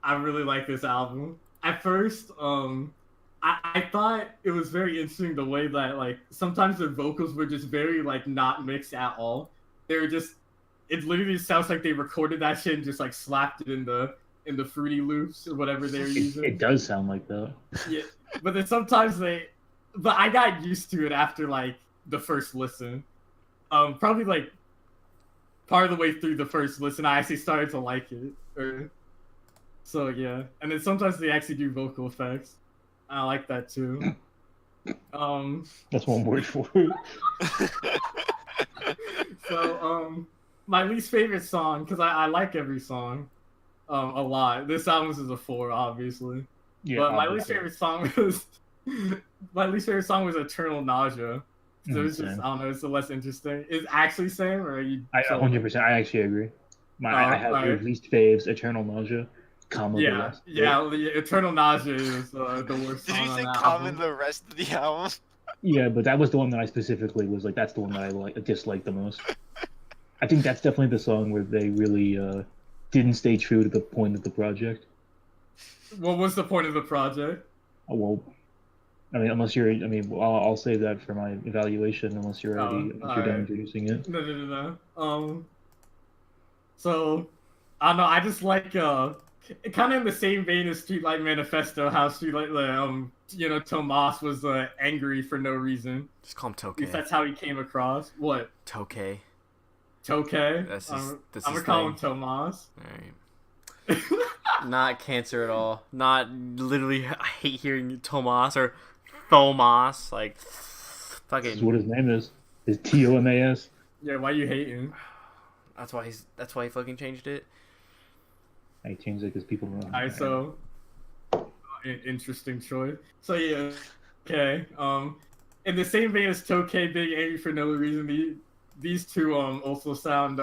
really like this album. At first, I thought it was very interesting the way that like sometimes the vocals were just very like not mixed at all. They were just, it literally sounds like they recorded that shit and just like slapped it in the Fruity Loops or whatever they were using. It does sound like that. Yeah, but then sometimes but I got used to it after like the first listen. Probably like part of the way through the first listen, I actually started to like it. So yeah, and then sometimes they actually do vocal effects. I like that too. That's one word for it. So my least favorite song, because I like every song a lot. This album is a 4, obviously. Yeah, But my obviously. least favorite song was Eternal Nausea. So it's just, Same. I don't know, it's the less interesting. Is actually same, or are you? I 100%. I actually agree. I have your alright. least faves, Eternal Nausea, comma the Yeah, rest. the Eternal Nausea is the worst Did song you on say that comment album. the rest of the album? Yeah, but that was the one that I specifically was like, that's the one that I disliked the most. I think that's definitely the song where they really didn't stay true to the point of the project. What was the point of the project? Oh, well, I mean, unless you're, I mean, I'll save that for my evaluation. Unless you're already, if you're done alright. introducing it. No. So, I don't know. I just like kind of in the same vein as Streetlight Manifesto, how Streetlight, you know, Tomas was angry for no reason. Just call him At least Tokay. that's how he came across. What? Tokay. Tokay? That's I'm his gonna call him thing. Tomas. Alright. Not cancer at all. Not literally. I hate hearing Tomas or Thomas. Like, This is fucking. what his name is. Is Tomas. Yeah, why you hating? That's why he fucking changed it. I changed it because people know. Alright, so interesting choice. So yeah, okay. In the same vein as Tokay being angry for no reason, these two also sound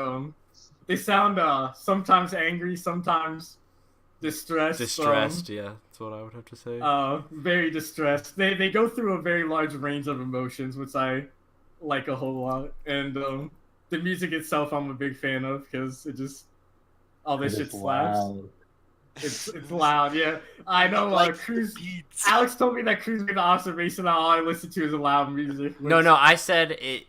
they sound sometimes angry, sometimes distressed. Distressed, yeah, that's what I would have to say. Very distressed. They go through a very large range of emotions, which I like a whole lot. And the music itself, I'm a big fan of because it just all this shit slaps. Loud. It's loud, yeah. I know. Like Cruz. beats. Alex told me that Cruz made the observation that all I listen to is loud music. No, I said it.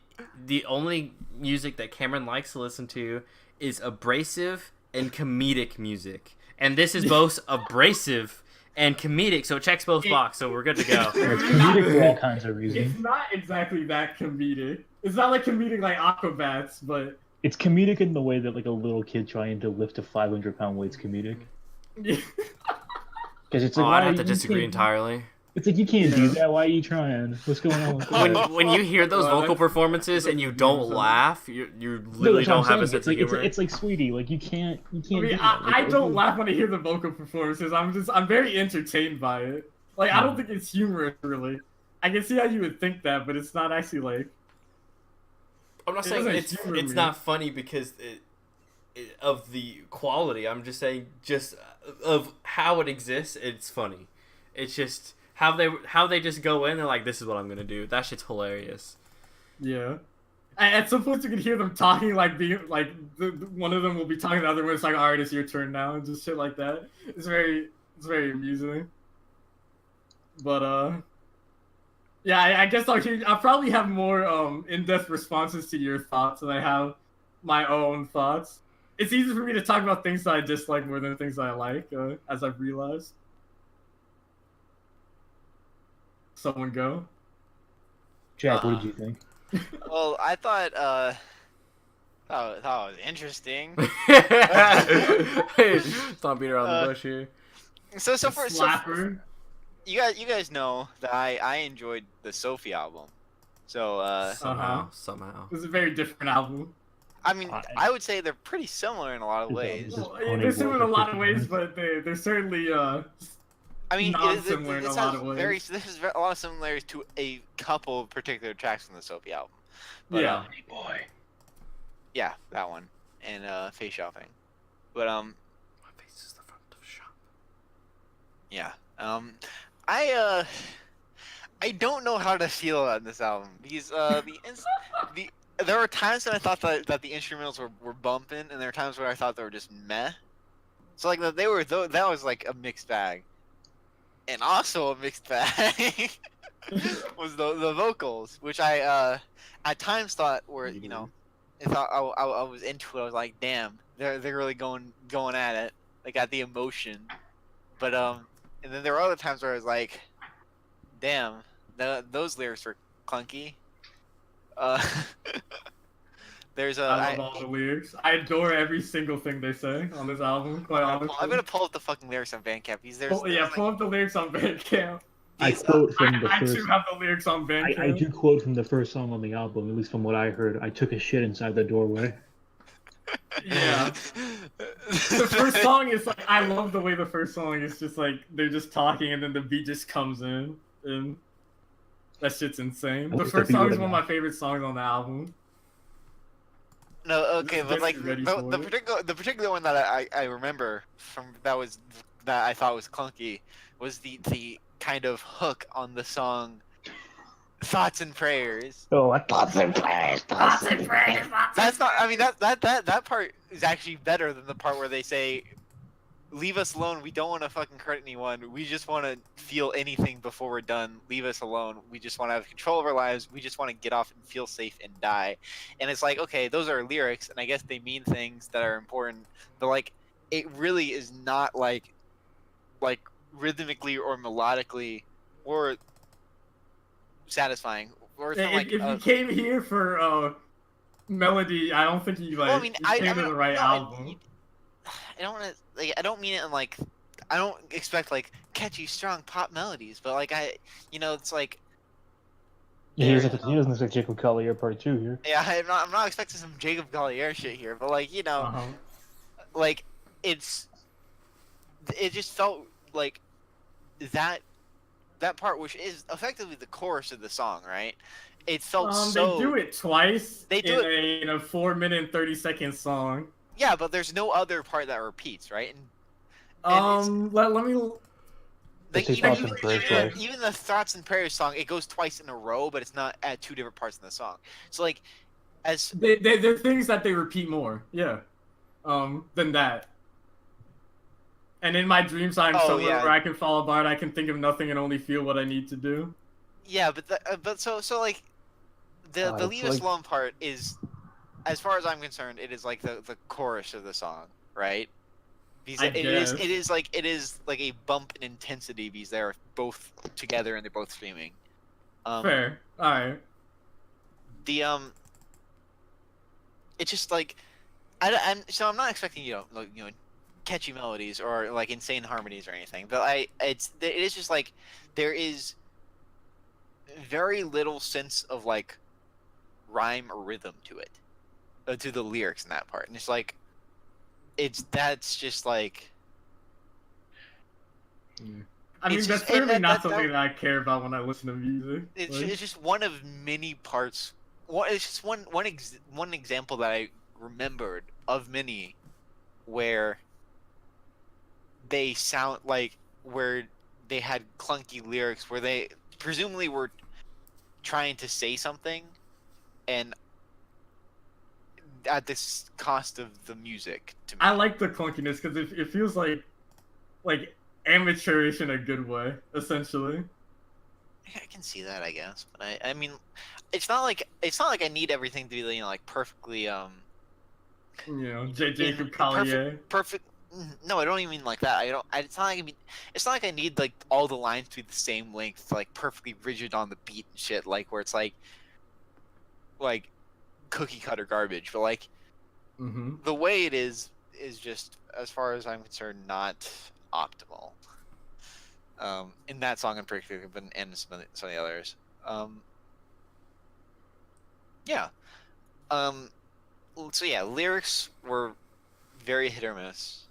The only music that Cameron likes to listen to is abrasive and comedic music, and this is both abrasive and comedic, so it checks both boxes. So we're good to go. It's comedic for all kinds of reasons. It's not exactly that comedic. It's not like comedic like Aquabats, but It's comedic in the way that like a little kid trying to lift a 500-pound weight's comedic. Because it's like, Oh, why I'd have to you disagree can't- entirely. It's like you can't do Yeah. that. Why are you trying? What's going on with that? When you hear those Well, vocal that's- performances and you don't that's- laugh, you No, literally that's what I'm don't have a saying. sense of humor. It's like Sweetie. Like you can't I do mean, that. Like, I don't okay. laugh when I hear the vocal performances. I'm very entertained by it. Like, I don't think it's humorous, really. I can see how you would think that, but it's not actually like. I'm not It saying doesn't humor it's me. not funny because of the quality. I'm just saying just of how it exists. It's funny. It's just how they just go in and like, this is what I'm gonna do. That shit's hilarious. Yeah. At some points, you can hear them talking, like being like one of them will be talking to the other one. It's like, all right, it's your turn now, and just shit like that. It's very amusing. But yeah, I guess I'll probably have more in-depth responses to your thoughts than I have my own thoughts. It's easy for me to talk about things that I dislike more than things that I like, as I've realized. Someone go. Jack, what did you think? Well, I thought it was interesting. Stop beating around the bush here. So Slapper. you guys know that I enjoyed the Sophie album. So Somehow. It's a very different album. I mean, I would say they're pretty similar in a lot of ways. This is Well, Pony they're similar in a Boy lot of 50 ways, minutes. but they're certainly I mean, non-similar in a this lot has of ways. this is a lot of similarities to a couple of particular tracks from the Sophie album. But, Yeah. Boy. yeah, that one and Face Shopping. But My face is the front of shop. yeah. I don't know how to feel on this album because there were times when I thought that the instrumentals were bumping, and there were times where I thought they were just meh. So like that was like a mixed bag, and also a mixed bag was the vocals, which I at times thought were, you know, I thought I was into it. I was like, damn, they're really going at it, like at the emotion. But and then there were other times where I was like, damn, those lyrics were clunky. There's I love all the lyrics. I adore every single thing they say on this album. Quite honestly. I'm gonna pull up the fucking lyrics on Bandcamp. Pull up the lyrics on Bandcamp. I quote from the I first. too have the lyrics on Bandcamp. I do quote from the first song on the album, at least from what I heard. I took a shit inside the doorway. Yeah. The first song is like, I love the way the first song is just like they're just talking and then the beat just comes in and that shit's insane. I The wish first the beat song is would've one of my favorite songs on the album. No, okay, but like Ready the for it. particular one that I remember from that I thought was clunky was the kind of hook on the song "Thoughts and Prayers." Oh, thoughts and prayers. That's not. I mean, that part is actually better than the part where they say, "Leave us alone. We don't want to fucking hurt anyone. We just want to feel anything before we're done. Leave us alone. We just want to have control of our lives. We just want to get off and feel safe and die." And it's like, okay, those are lyrics, and I guess they mean things that are important, but like, it really is not like rhythmically or melodically or satisfying. Or something If you came here for melody, I don't think you like. well, I mean, you came to the right album. I don't want to like. I don't mean it in like. I don't expect like catchy, strong pop melodies, but like it's like. Yeah, he doesn't expect Jacob Collier part 2 here. Yeah, I'm not expecting some Jacob Collier shit here, but like like it just felt like that part, which is effectively the chorus of the song, right? It felt so. They do it twice. They do in a 4-minute and 30-second song. Yeah, but there's no other part that repeats, right? And let me. like, Say Thoughts and Prayers twice. even the Thoughts and Prayers song, it goes twice in a row, but it's not at two different parts in the song. So like, as There are things that they repeat more, yeah, than that. And in my dreams, I'm somewhere where I can fall apart. I can think of nothing and only feel what I need to do. yeah, but so like, the Leave Us Alone part is, as far as I'm concerned, it is like the chorus of the song, right? Because it is like a bump in intensity because they're both together and they're both screaming. Fair, all right. It's just like, I'm not expecting catchy melodies or like insane harmonies or anything, but it is just like there is very little sense of like rhyme or rhythm to it, to the lyrics in that part, and it's like that's just like. I mean, It's that's just- clearly that- not that- something that I care about when I listen to music. It's just one of many parts. It's just one example that I remembered of many, where they sound like where they had clunky lyrics, where they presumably were trying to say something, and at this cost of the music. To me, I like the clunkiness because it feels like amateurish in a good way, essentially. I can see that, I guess, but I mean, it's not like I need everything to be, you know, like perfectly Jacob Collier. perfect. No, I don't even mean like that. I don't. It's not like it's not like I need like all the lines to be the same length, like perfectly rigid on the beat and shit, like where it's like cookie cutter garbage. But like the way it is just, as far as I'm concerned, not optimal. In that song in particular, but and some of the others. Yeah. So yeah, lyrics were very hit or miss.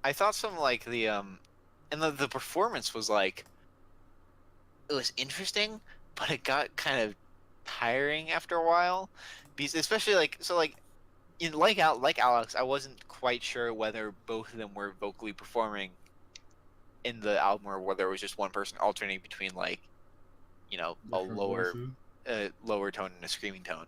I thought some like and the performance was like, it was interesting, but it got kind of tiring after a while, because especially like Alex, I wasn't quite sure whether both of them were vocally performing in the album or whether it was just one person alternating between like, you know, a lower tone and a screaming tone.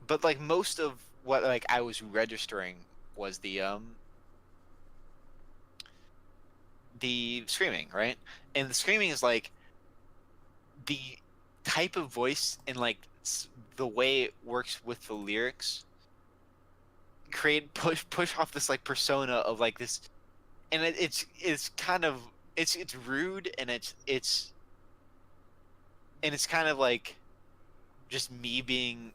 But like most of what like I was registering was the screaming, right? And the screaming is like the type of voice and like the way it works with the lyrics push off this like persona of like this, and it's kind of it's rude, and it's kind of like just me being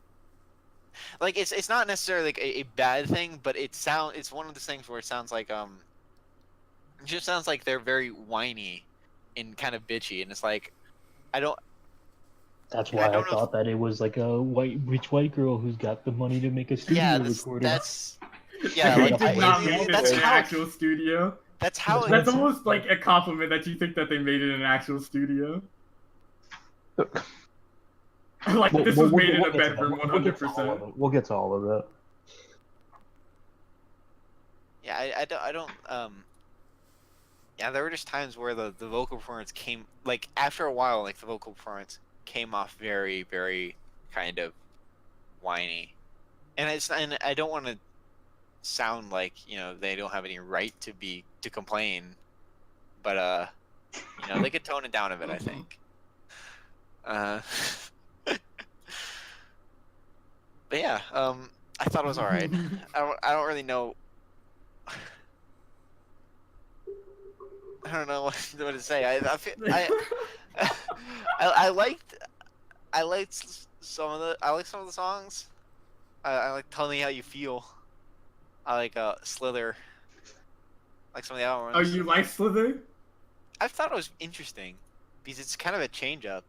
like, it's not necessarily like a bad thing, but it's one of those things where it sounds like it just sounds like they're very whiny and kind of bitchy, and it's like That's why I thought that it was like a rich white girl who's got the money to make a studio recording. That's They like did not make that's this in an how actual studio. that's how That's almost like a compliment that you think that they made it in an actual studio. Like this was made in a bedroom, 100%. We'll get to all of that. Yeah, I don't yeah, there were just times where the vocal performance came, like after a while, like the vocal performance came off very, very kind of whiny, and I don't want to sound like, you know, they don't have any right to complain, but you know, they could tone it down a bit, I think. But yeah, I thought it was all right. I don't really know. I don't know what to say. I liked some of the songs. I like Tell Me How You Feel. I like Slither. Like some of the other ones. Oh, you like Slither? I thought it was interesting because it's kind of a change up.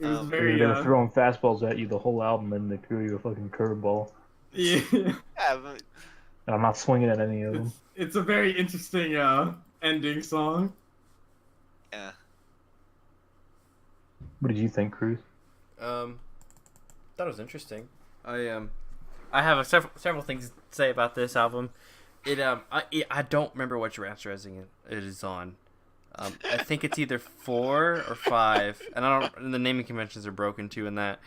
It was very. They were throwing fastballs at you the whole album, and they threw you a fucking curveball. Yeah. Yeah, but And I'm not swinging at any of them. It's a very interesting ending song. yeah. What did you think, Cruz? Thought it was interesting. I have several things to say about this album. I don't remember which rasterizing it is on. I think it's either 4 or 5, and the naming conventions are broken too in that.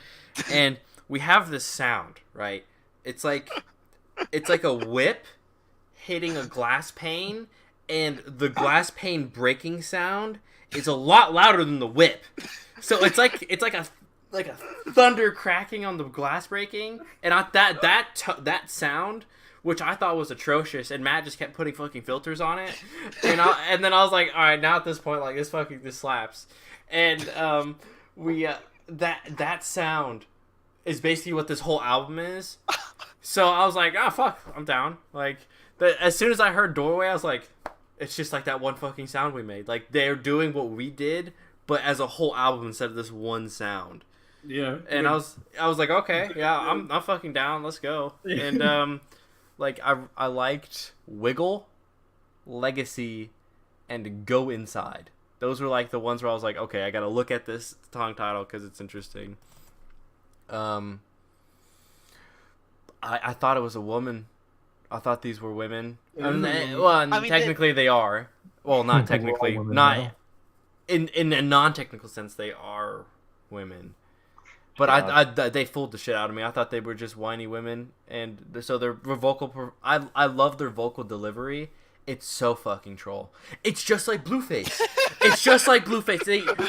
And we have this sound, right? It's like a whip hitting a glass pane, and the glass pane breaking sound is a lot louder than the whip. So it's like a thunder cracking on the glass breaking, and that sound, which I thought was atrocious, and Matt just kept putting fucking filters on it, and then I was like, all right, now at this point, like this slaps, and we that sound is basically what this whole album is. So I was like, fuck, I'm down. Like, as soon as I heard Doorway, I was like, it's just like that one fucking sound we made. Like, they're doing what we did, but as a whole album instead of this one sound. Yeah. And I was like, okay, yeah, I'm fucking down. Let's go. And like I liked Wiggle, Legacy, and Go Inside. Those were like the ones where I was like, okay, I gotta look at this song title because it's interesting. I thought it was a woman. I thought these were women. Technically they are. Well, not technically. Not in a non-technical sense, they are women. But they fooled the shit out of me. I thought they were just whiny women, and so their vocal. I love their vocal delivery. It's so fucking troll. It's just like Blueface. It's just like Blueface.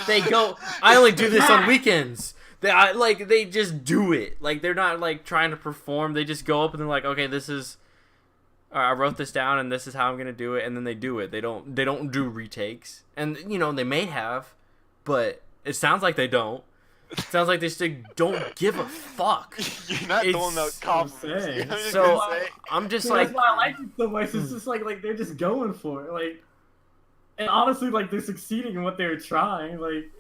They go. I only do this on weekends. They just do it. Like, they're not like trying to perform. They just go up and they're like, okay, this is. I wrote this down and this is how I'm gonna do it, and then they do it. They don't do retakes, and they may have, but it sounds like they don't. It sounds like they still don't give a fuck. You're not doling out compliments. So I'm just like, that's why I like it so much. It's just like they're just going for it. Like, and honestly, like, they're succeeding in what they're trying. Like,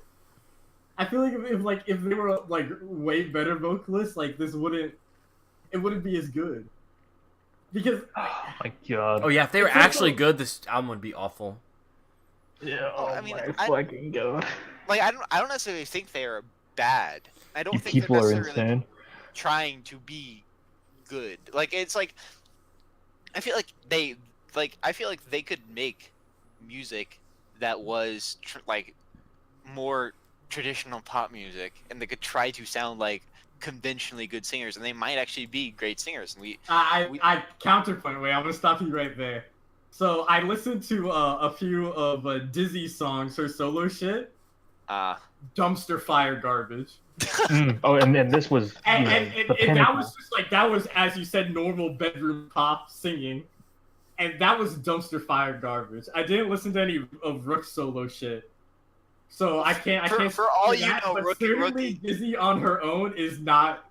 I feel like if they were like way better vocalists, like, it wouldn't be as good. Because Oh my god. oh yeah, if they were actually good, this album would be awful. Yeah. Oh I mean, my fucking god. Like, I don't necessarily think they are bad. I don't You think people they're are necessarily insane. trying to be good. Like, it's like I feel like they could make music that was like more traditional pop music, and they could try to sound like conventionally good singers, and they might actually be great singers. And I counterpoint. Wait, I'm gonna stop you right there. So I listened to a few of Dizzy's songs, her solo shit. Dumpster fire garbage. Oh, and then this was And the that pinnacle. was just like, that was, as you said, normal bedroom pop singing, and that was dumpster fire garbage. I didn't listen to any of Rook's solo shit, so I can't. For all say you that, know, but Rookie- certainly Dizzy on her own is not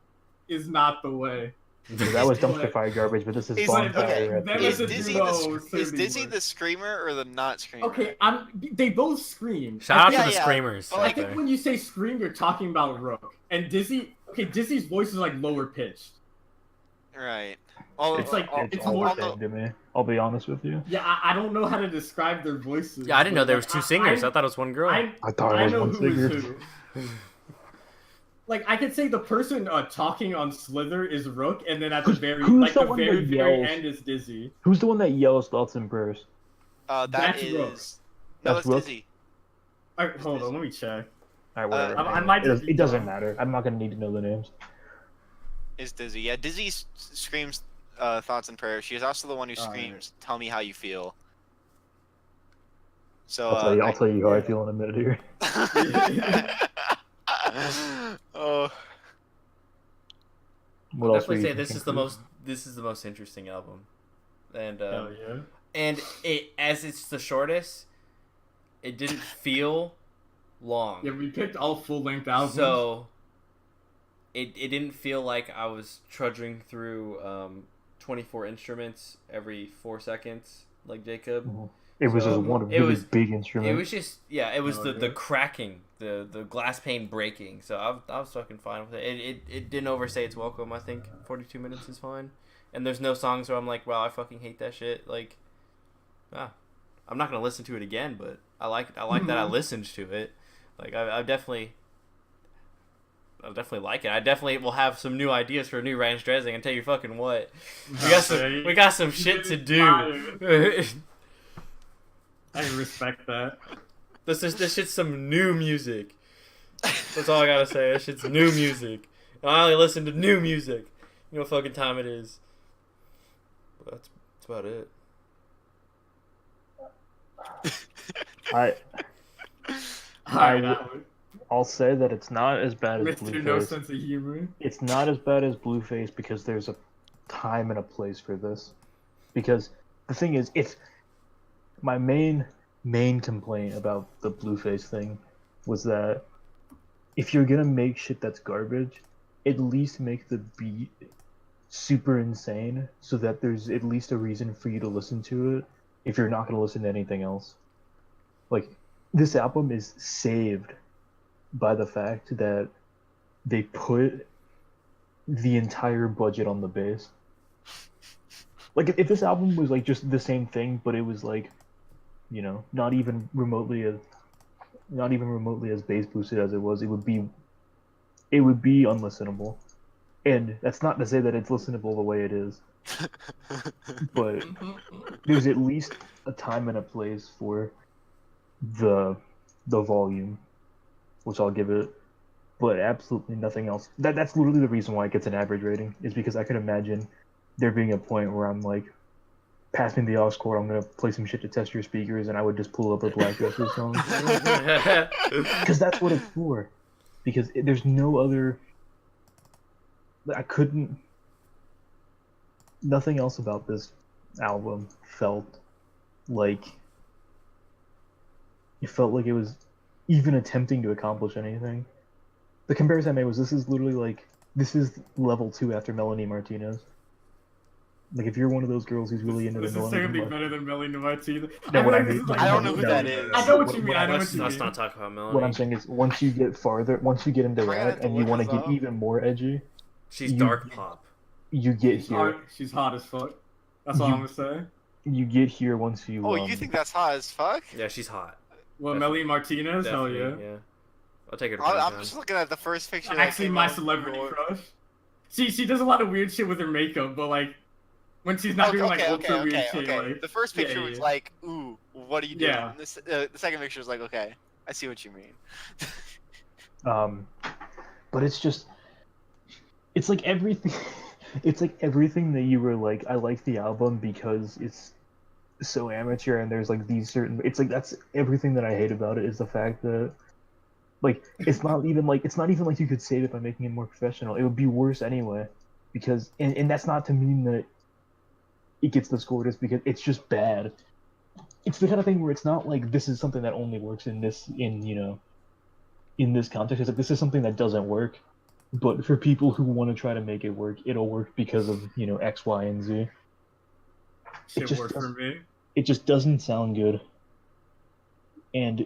the way. That was dumpster fire garbage, but this is Is- bonfire. okay, Is a Dizzy duo, is certainly Dizzy works. the screamer or the not screamer? Okay, they both scream. Shout out I to think- the screamers. Well, I out think there. when you say scream, you're talking about Rook. And Dizzy, Dizzy's voice is like lower pitched. Right. It's like- It's it's all more- the same to me. I'll be honest with you. Yeah, I don't know how to describe their voices. Yeah, I didn't know but, there was like, two singers. I thought it was one girl. I thought I it was know one who is singer. who. Like, I could say the person talking on Slither is Rook, and then at the very who's the the one very that very yells? end is Dizzy. Who's the one that yells thoughts and prayers? That That's is. Rook. No, That's that's Rook? Dizzy. Alright, hold on, let me check. Alright, whatever. I might just It doesn't matter. I'm not gonna need to know the names. Is Dizzy. Yeah, Dizzy screams thoughts and prayers. She is also the one who Alright. screams, "Tell me how you feel." So I'll tell you how I feel in a minute here. Oh. What I'll else definitely were say you this thinking, is the Chris? most interesting album, and Hell yeah. and as it's the shortest, it didn't feel long. Yeah, we picked all full length albums. So it didn't feel like I was trudging through 24 instruments every 4 seconds like Jacob. Mhm. It was So, just one it really was- big It instrument. was just it was Oh, the yeah. cracking, the glass pane breaking. So I was fucking fine with it. It didn't overstay its welcome. I think 42 minutes is fine. And there's no songs where I'm like, wow, I fucking hate that shit. Like, I'm not gonna listen to it again, but I like that I listened to it. Like I definitely like it. I definitely will have some new ideas for a new Ranch Dressing. And tell you fucking what, we got some shit to do. I respect that. This shit's some new music. That's all I gotta say. This shit's new music. And I only listen to new music. You know what fucking time it is. But that's about it. I'll say that it's not as bad as Mr. No Blueface. sense of humor. It's not as bad as Blueface because there's a time and a place for this. Because the thing is, it's my main complaint about the Blueface thing was that if you're gonna make shit that's garbage, at least make the beat super insane so that there's at least a reason for you to listen to it if you're not gonna listen to anything else. Like, this album is saved by the fact that they put the entire budget on the bass. Like, if this album was like just the same thing, but it was like, you know, not even remotely as bass boosted as it was, it would be unlistenable. And that's not to say that it's listenable the way it is, but there's at least a time and a place for the volume, which I'll give it, but absolutely nothing else. That's literally the reason why it gets an average rating, is because I could imagine there being a point where I'm like, pass me the aux cord, I'm gonna play some shit to test your speakers, and I would just pull up a Black Dresser song. Because that's what it's for. Because there's no other... Nothing else about this album felt like... It felt like it was even attempting to accomplish anything. The comparison I made was, this is level 2 after Melanie Martinez. Like, if you're one of those girls who's really into this the is certainly better than Melanie Martinez. I don't know who that is. I know what you mean. Let's not talk about Melanie. What I'm saying is, once you get into that, and you want to get even more edgy, she's dark pop. You get here. She's hot as fuck. That's all I'm gonna say. You get here once you. Oh, you think that's hot as fuck? Yeah, she's hot. Well, Melanie Martinez, hell yeah. I'll take her to I'm just looking at the first picture. Actually, my celebrity crush. She does a lot of weird shit with her makeup, but like, when she's not doing like ultra weird shit, like... The first picture was like, ooh, what are you doing? Yeah. And the second picture was like, okay, I see what you mean. But it's just... It's like everything... It's like everything that you were like, I like the album because it's so amateur and there's like these certain... It's like, that's everything that I hate about it, is the fact that... Like, it's not even like you could save it by making it more professional. It would be worse anyway. Because... And that's not to mean that it gets the score, just because it's just bad. It's the kind of thing where it's not like this is something that only works in this context. It's like, this is something that doesn't work, but for people who want to try to make it work, it'll work because of, you know, X, Y, and Z. Shit worked for me. It just doesn't sound good. And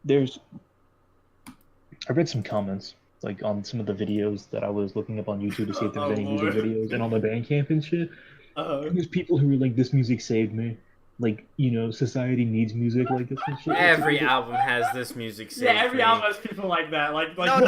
I read some comments, like, on some of the videos that I was looking up on YouTube to see if there's any music videos, and on the Bandcamp and shit. And there's people who were like, this music saved me. Like, you know, society needs music like this and shit. Every album has this music saved. Yeah, every album has people like that. Like No. I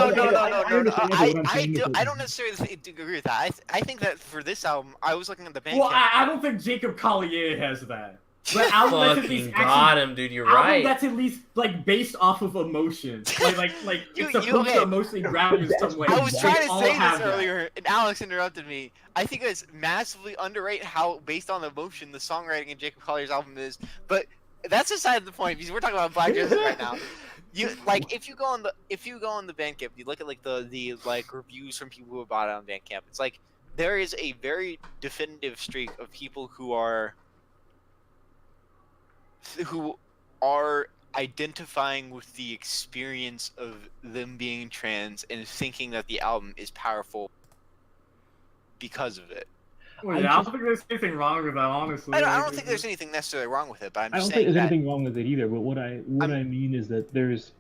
don't necessarily agree with that. I think that for this album, I was looking at the Bandcamp. Well, I don't think Jacob Collier has that. But album that's at least got him, dude. You're right. That's at least like based off of emotion. Like it's supposed to emotionally grab you in some way. I was trying to say this that. earlier, and Alex interrupted me. I think it's massively underrated how based on emotion the songwriting in Jacob Collier's album is. But that's aside the point, because we're talking about Black Dresser right now. You like if you go on the Bandcamp, you look at like the like reviews from people who bought it on Bandcamp. It's like there is a very definitive streak of people who are identifying with the experience of them being trans and thinking that the album is powerful because of it. Well, yeah, I don't think there's anything wrong with that, honestly. I don't think there's anything necessarily wrong with it, but I'm just saying I don't think there's anything wrong with it either, but what I mean is that there's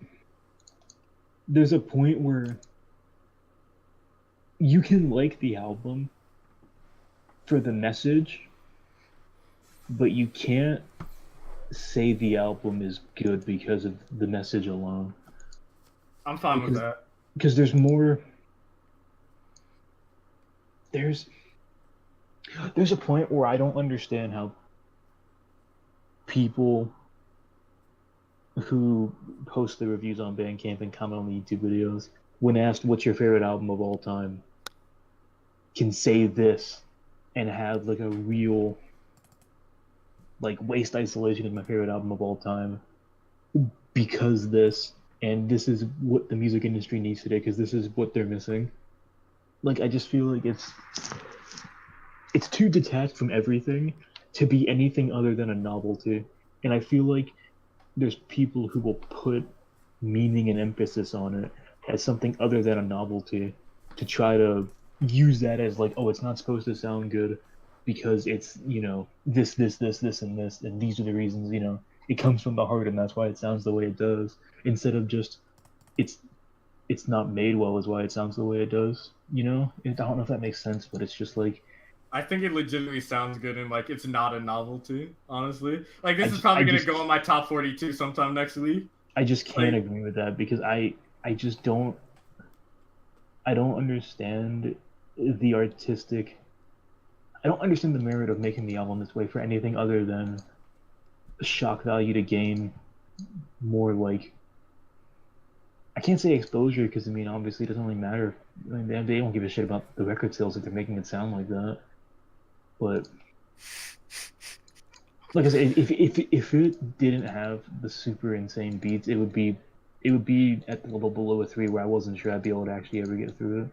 a point where you can like the album for the message, but you can't say the album is good because of the message alone. I'm fine with that. Because there's more... There's a point where I don't understand how people who post the reviews on Bandcamp and comment on the YouTube videos, when asked what's your favorite album of all time, can say this and have like a real... like, Waste Isolation is my favorite album of all time because this, and this is what the music industry needs today because this is what they're missing. Like, I just feel like it's too detached from everything to be anything other than a novelty. And I feel like there's people who will put meaning and emphasis on it as something other than a novelty, to try to use that as like, oh, it's not supposed to sound good because it's, you know, this, and this, and these are the reasons, you know, it comes from the heart and that's why it sounds the way it does, instead of just it's not made well is why it sounds the way it does, you know? I don't know if that makes sense, but it's just like, I think it legitimately sounds good and like it's not a novelty, honestly. Like this is probably gonna go on my top 42 sometime next week. I just can't agree with that because I just don't understand the artistic. I don't understand the merit of making the album this way for anything other than shock value to gain more like. I can't say exposure because I mean obviously it doesn't really matter. I mean, they don't give a shit about the record sales if they're making it sound like that. But like I said, if it didn't have the super insane beats, it would be at the level below a 3 where I wasn't sure I'd be able to actually ever get through it.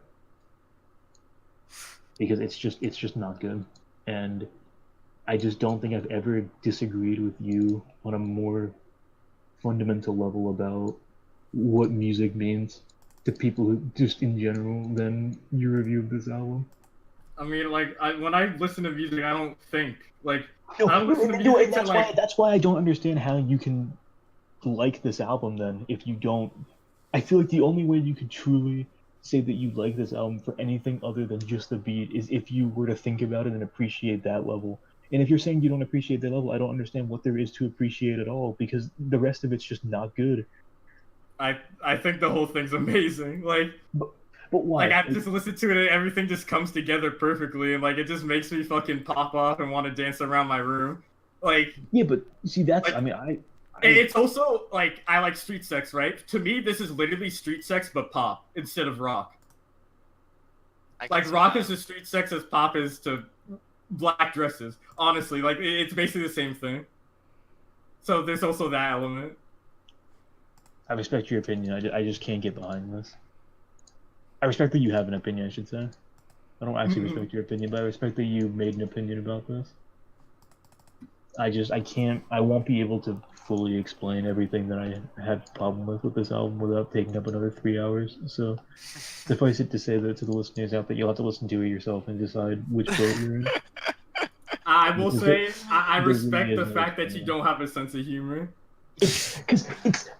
Because it's just not good. And I just don't think I've ever disagreed with you on a more fundamental level about what music means to people who just in general than your review of this album. I mean, like, when I listen to music, I don't think. Like, No, I don't listen to music that's why I don't understand how you can like this album then if you don't. I feel like the only way you could truly say that you like this album for anything other than just the beat is if you were to think about it and appreciate that level. And if you're saying you don't appreciate that level, I don't understand what there is to appreciate at all because the rest of it's just not good. I think the whole thing's amazing. Like, but why? Like, I just listened to it and everything just comes together perfectly, and like it just makes me fucking pop off and want to dance around my room. Like, yeah, but see, that's like, I mean, it's also like I like street sex, right? To me, this is literally street sex but pop instead of rock. Like rock is to street sex as pop is to black dresses. Honestly, like it's basically the same thing. So there's also that element. I respect your opinion. I just can't get behind this. I respect that you have an opinion, I should say. I don't actually respect your opinion, but I respect that you made an opinion about this. I won't be able to fully explain everything that I have a problem with this album without taking up another 3 hours. So suffice it to say that to the listeners out there, you'll have to listen to it yourself and decide which boat you're in. I will say, I respect the fact that you don't have a sense of humor. Because it's...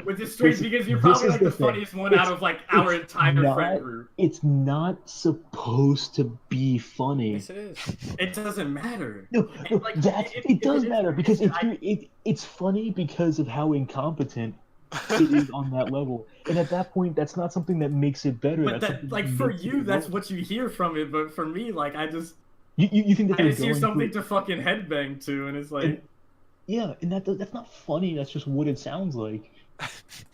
Which is strange because you're probably like the funniest one out of like our entire friend group. It's not supposed to be funny. Yes, it is. It doesn't matter. No, it does matter because it's funny because of how incompetent it is on that level, and at that point, that's not something that makes it better. But that, like for you, that's what you hear from it. But for me, like I just you think that I just hear something to fucking headbang to, and it's like. Yeah, and that's not funny. That's just what it sounds like.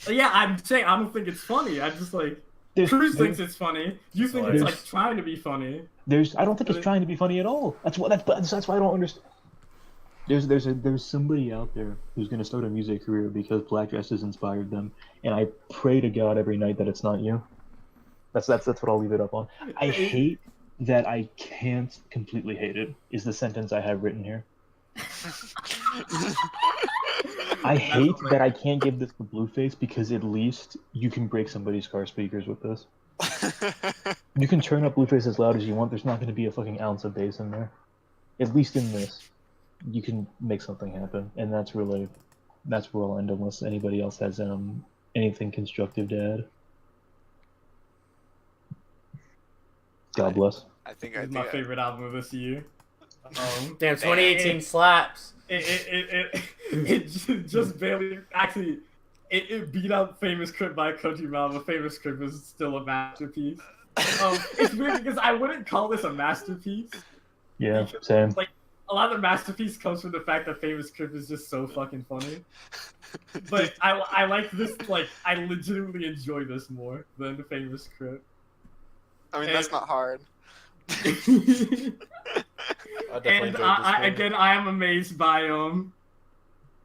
Yeah, I'm saying I don't think it's funny. I just like Cruz thinks it's funny. You think it's like trying to be funny. I don't think it's trying to be funny at all. That's why I don't understand. There's somebody out there who's gonna start a music career because black dresses inspired them, and I pray to God every night that it's not you. That's what I'll leave it up on. I hate that I can't completely hate it. Is the sentence I have written here. I hate that I can't give this the blue face because at least you can break somebody's car speakers with this. You can turn up Blueface as loud as you want. There's not going to be a fucking ounce of bass in there. At least in this, you can make something happen, and that's where I'll end unless anybody else has anything constructive to add. God bless. I think it's my favorite album of this year. Damn, 2018 slaps. It just barely actually it beat out Famous Crip by Country Mile, but Famous Crip is still a masterpiece. It's weird because I wouldn't call this a masterpiece. Yeah, same. Like a lot of the masterpiece comes from the fact that Famous Crip is just so fucking funny. But I like this, like I legitimately enjoy this more than the Famous Crip. I mean, that's not hard. And I am amazed by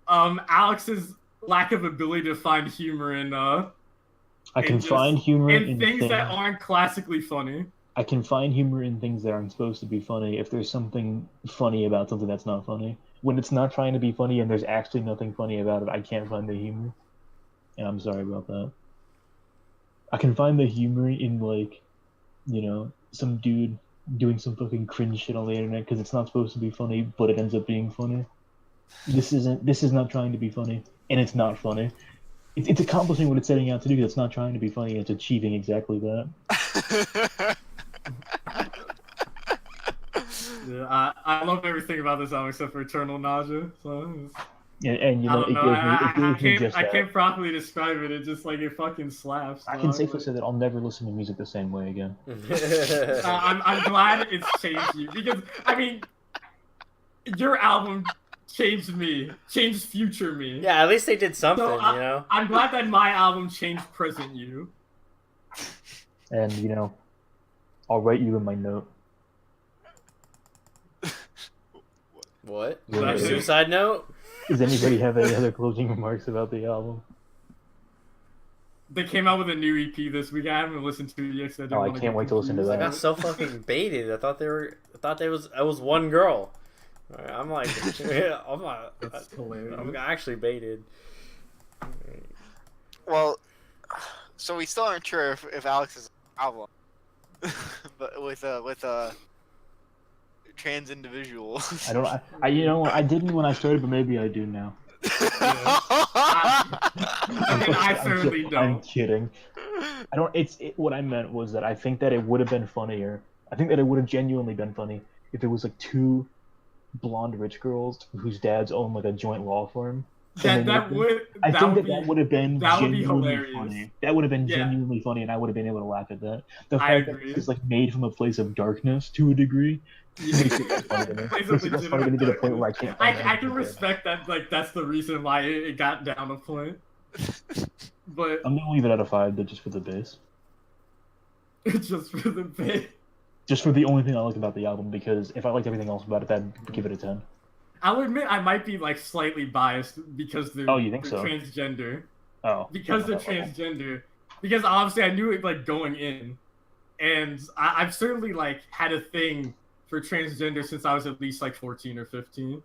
Alex's lack of ability to find humor in I can find humor in things that aren't classically funny. I can find humor in things that aren't supposed to be funny if there's something funny about something that's not funny. When it's not trying to be funny and there's actually nothing funny about it, I can't find the humor. And I'm sorry about that. I can find the humor in like, some dude doing some fucking cringe shit on the internet because it's not supposed to be funny, but it ends up being funny. This is not trying to be funny, and it's not funny. It's accomplishing what it's setting out to do. It's not trying to be funny. It's achieving exactly that. Yeah, I love everything about this album except for Eternal Nausea. So And I don't know. it gives me just I that. can't properly describe it. It just like it fucking slaps. I can safely say that I'll never listen to music the same way again. I'm glad it's changed you because I mean, your album changed me, changed future me. Yeah, at least they did something, So you know. I'm glad that my album changed present you. And I'll write you in my note. What? That's it. Suicide note? Does anybody have any other closing remarks about the album? They came out with a new EP this week. I haven't listened to it yet. So I can't wait to listen to I that. got so fucking baited. I thought I was one girl. I'm like, That's hilarious. I'm actually baited. Well, so we still aren't sure if Alex's album, but with trans individuals. I don't. I didn't when I started, but maybe I do now. I certainly I'm don't. kidding. I don't. What I meant was that I think that it would have been funnier. I think that it would have genuinely been funny if it was like two blonde rich girls whose dads own like a joint law firm. That would have been that would be genuinely hilarious. funny. That would have been Yeah. genuinely funny, and I would have been able to laugh at that. The I fact that agree. it's like made from a place of darkness to a degree makes it less funny to me. Plays Makes a it less funny to me to the point where I can't. I can respect that. Like that's the reason why it got down a point. But I'm gonna leave it at a 5, but just for the bass. just for the bit. Just for the only thing I like about the album, because if I liked everything else about it, I'd give it a 10. I'll admit I might be like slightly biased because they're, Oh, you think so? transgender. Oh. Because they're transgender. Because obviously I knew it like going in, and I've certainly like had a thing for transgender since I was at least like 14 or 15.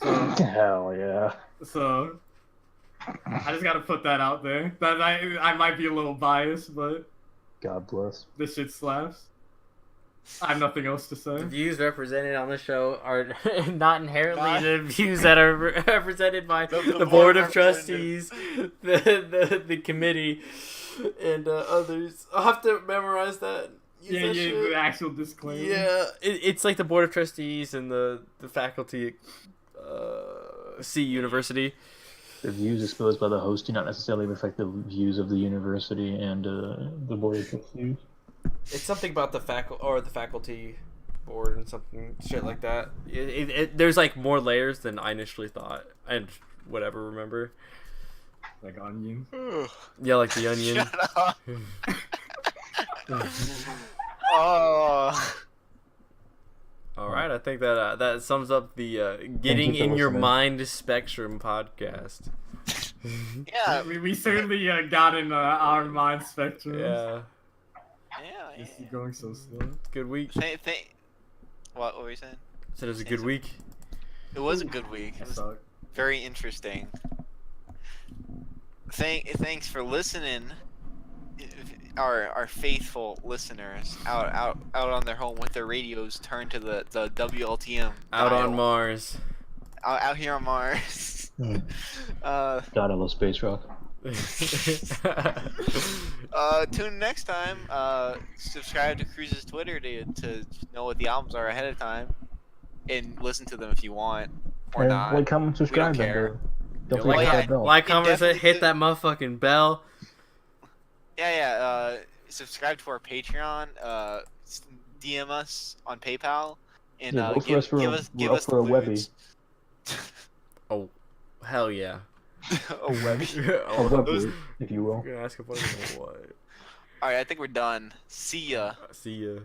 So Hell yeah. so I just gotta put that out there. That I might be a little biased, but God bless. this shit slaps. I have nothing else to say. The views represented on the show are not inherently the views that are represented by the board of trustees, the committee, and others. I'll have to memorize that. Use that shit. The actual disclaimer. Yeah, it's like the board of trustees and the faculty C University. The views exposed by the host do not necessarily reflect the views of the university and the board of trustees. It's something about the faculty board and something shit like that. There's like more layers than I initially thought and whatever. Remember? Like onion. Yeah, like the onion. Shut up. Oh. All right, I think that that sums up the Getting you for in Your listening. Mind Spectrum podcast. Yeah. We certainly got in our mind spectrum. Yeah, Yeah. This is going so slow. good week. What were you saying? Said it was a good week. It was a good week. It was Suck. very interesting. Thanks for listening, our faithful listeners out on their home with their radios turned to the WLTM. Out dial. on Mars. Out here on Mars. God, I love space rock. Tune in next time. Subscribe to Cruz's Twitter to know what the albums are ahead of time, and listen to them if you want or And not. like, comment, subscribe, care. and don't forget like, that bell. like, comment, definitely hit do- that motherfucking bell. Yeah. Subscribe to our Patreon. DM us on PayPal, and Yeah, vote for give us for give a- us we're give up us for a the Webby. loots. Oh, hell yeah. A Webby. Or Webby, if you will. I'm gonna ask a question. What? All right, I think we're done. See ya. See ya.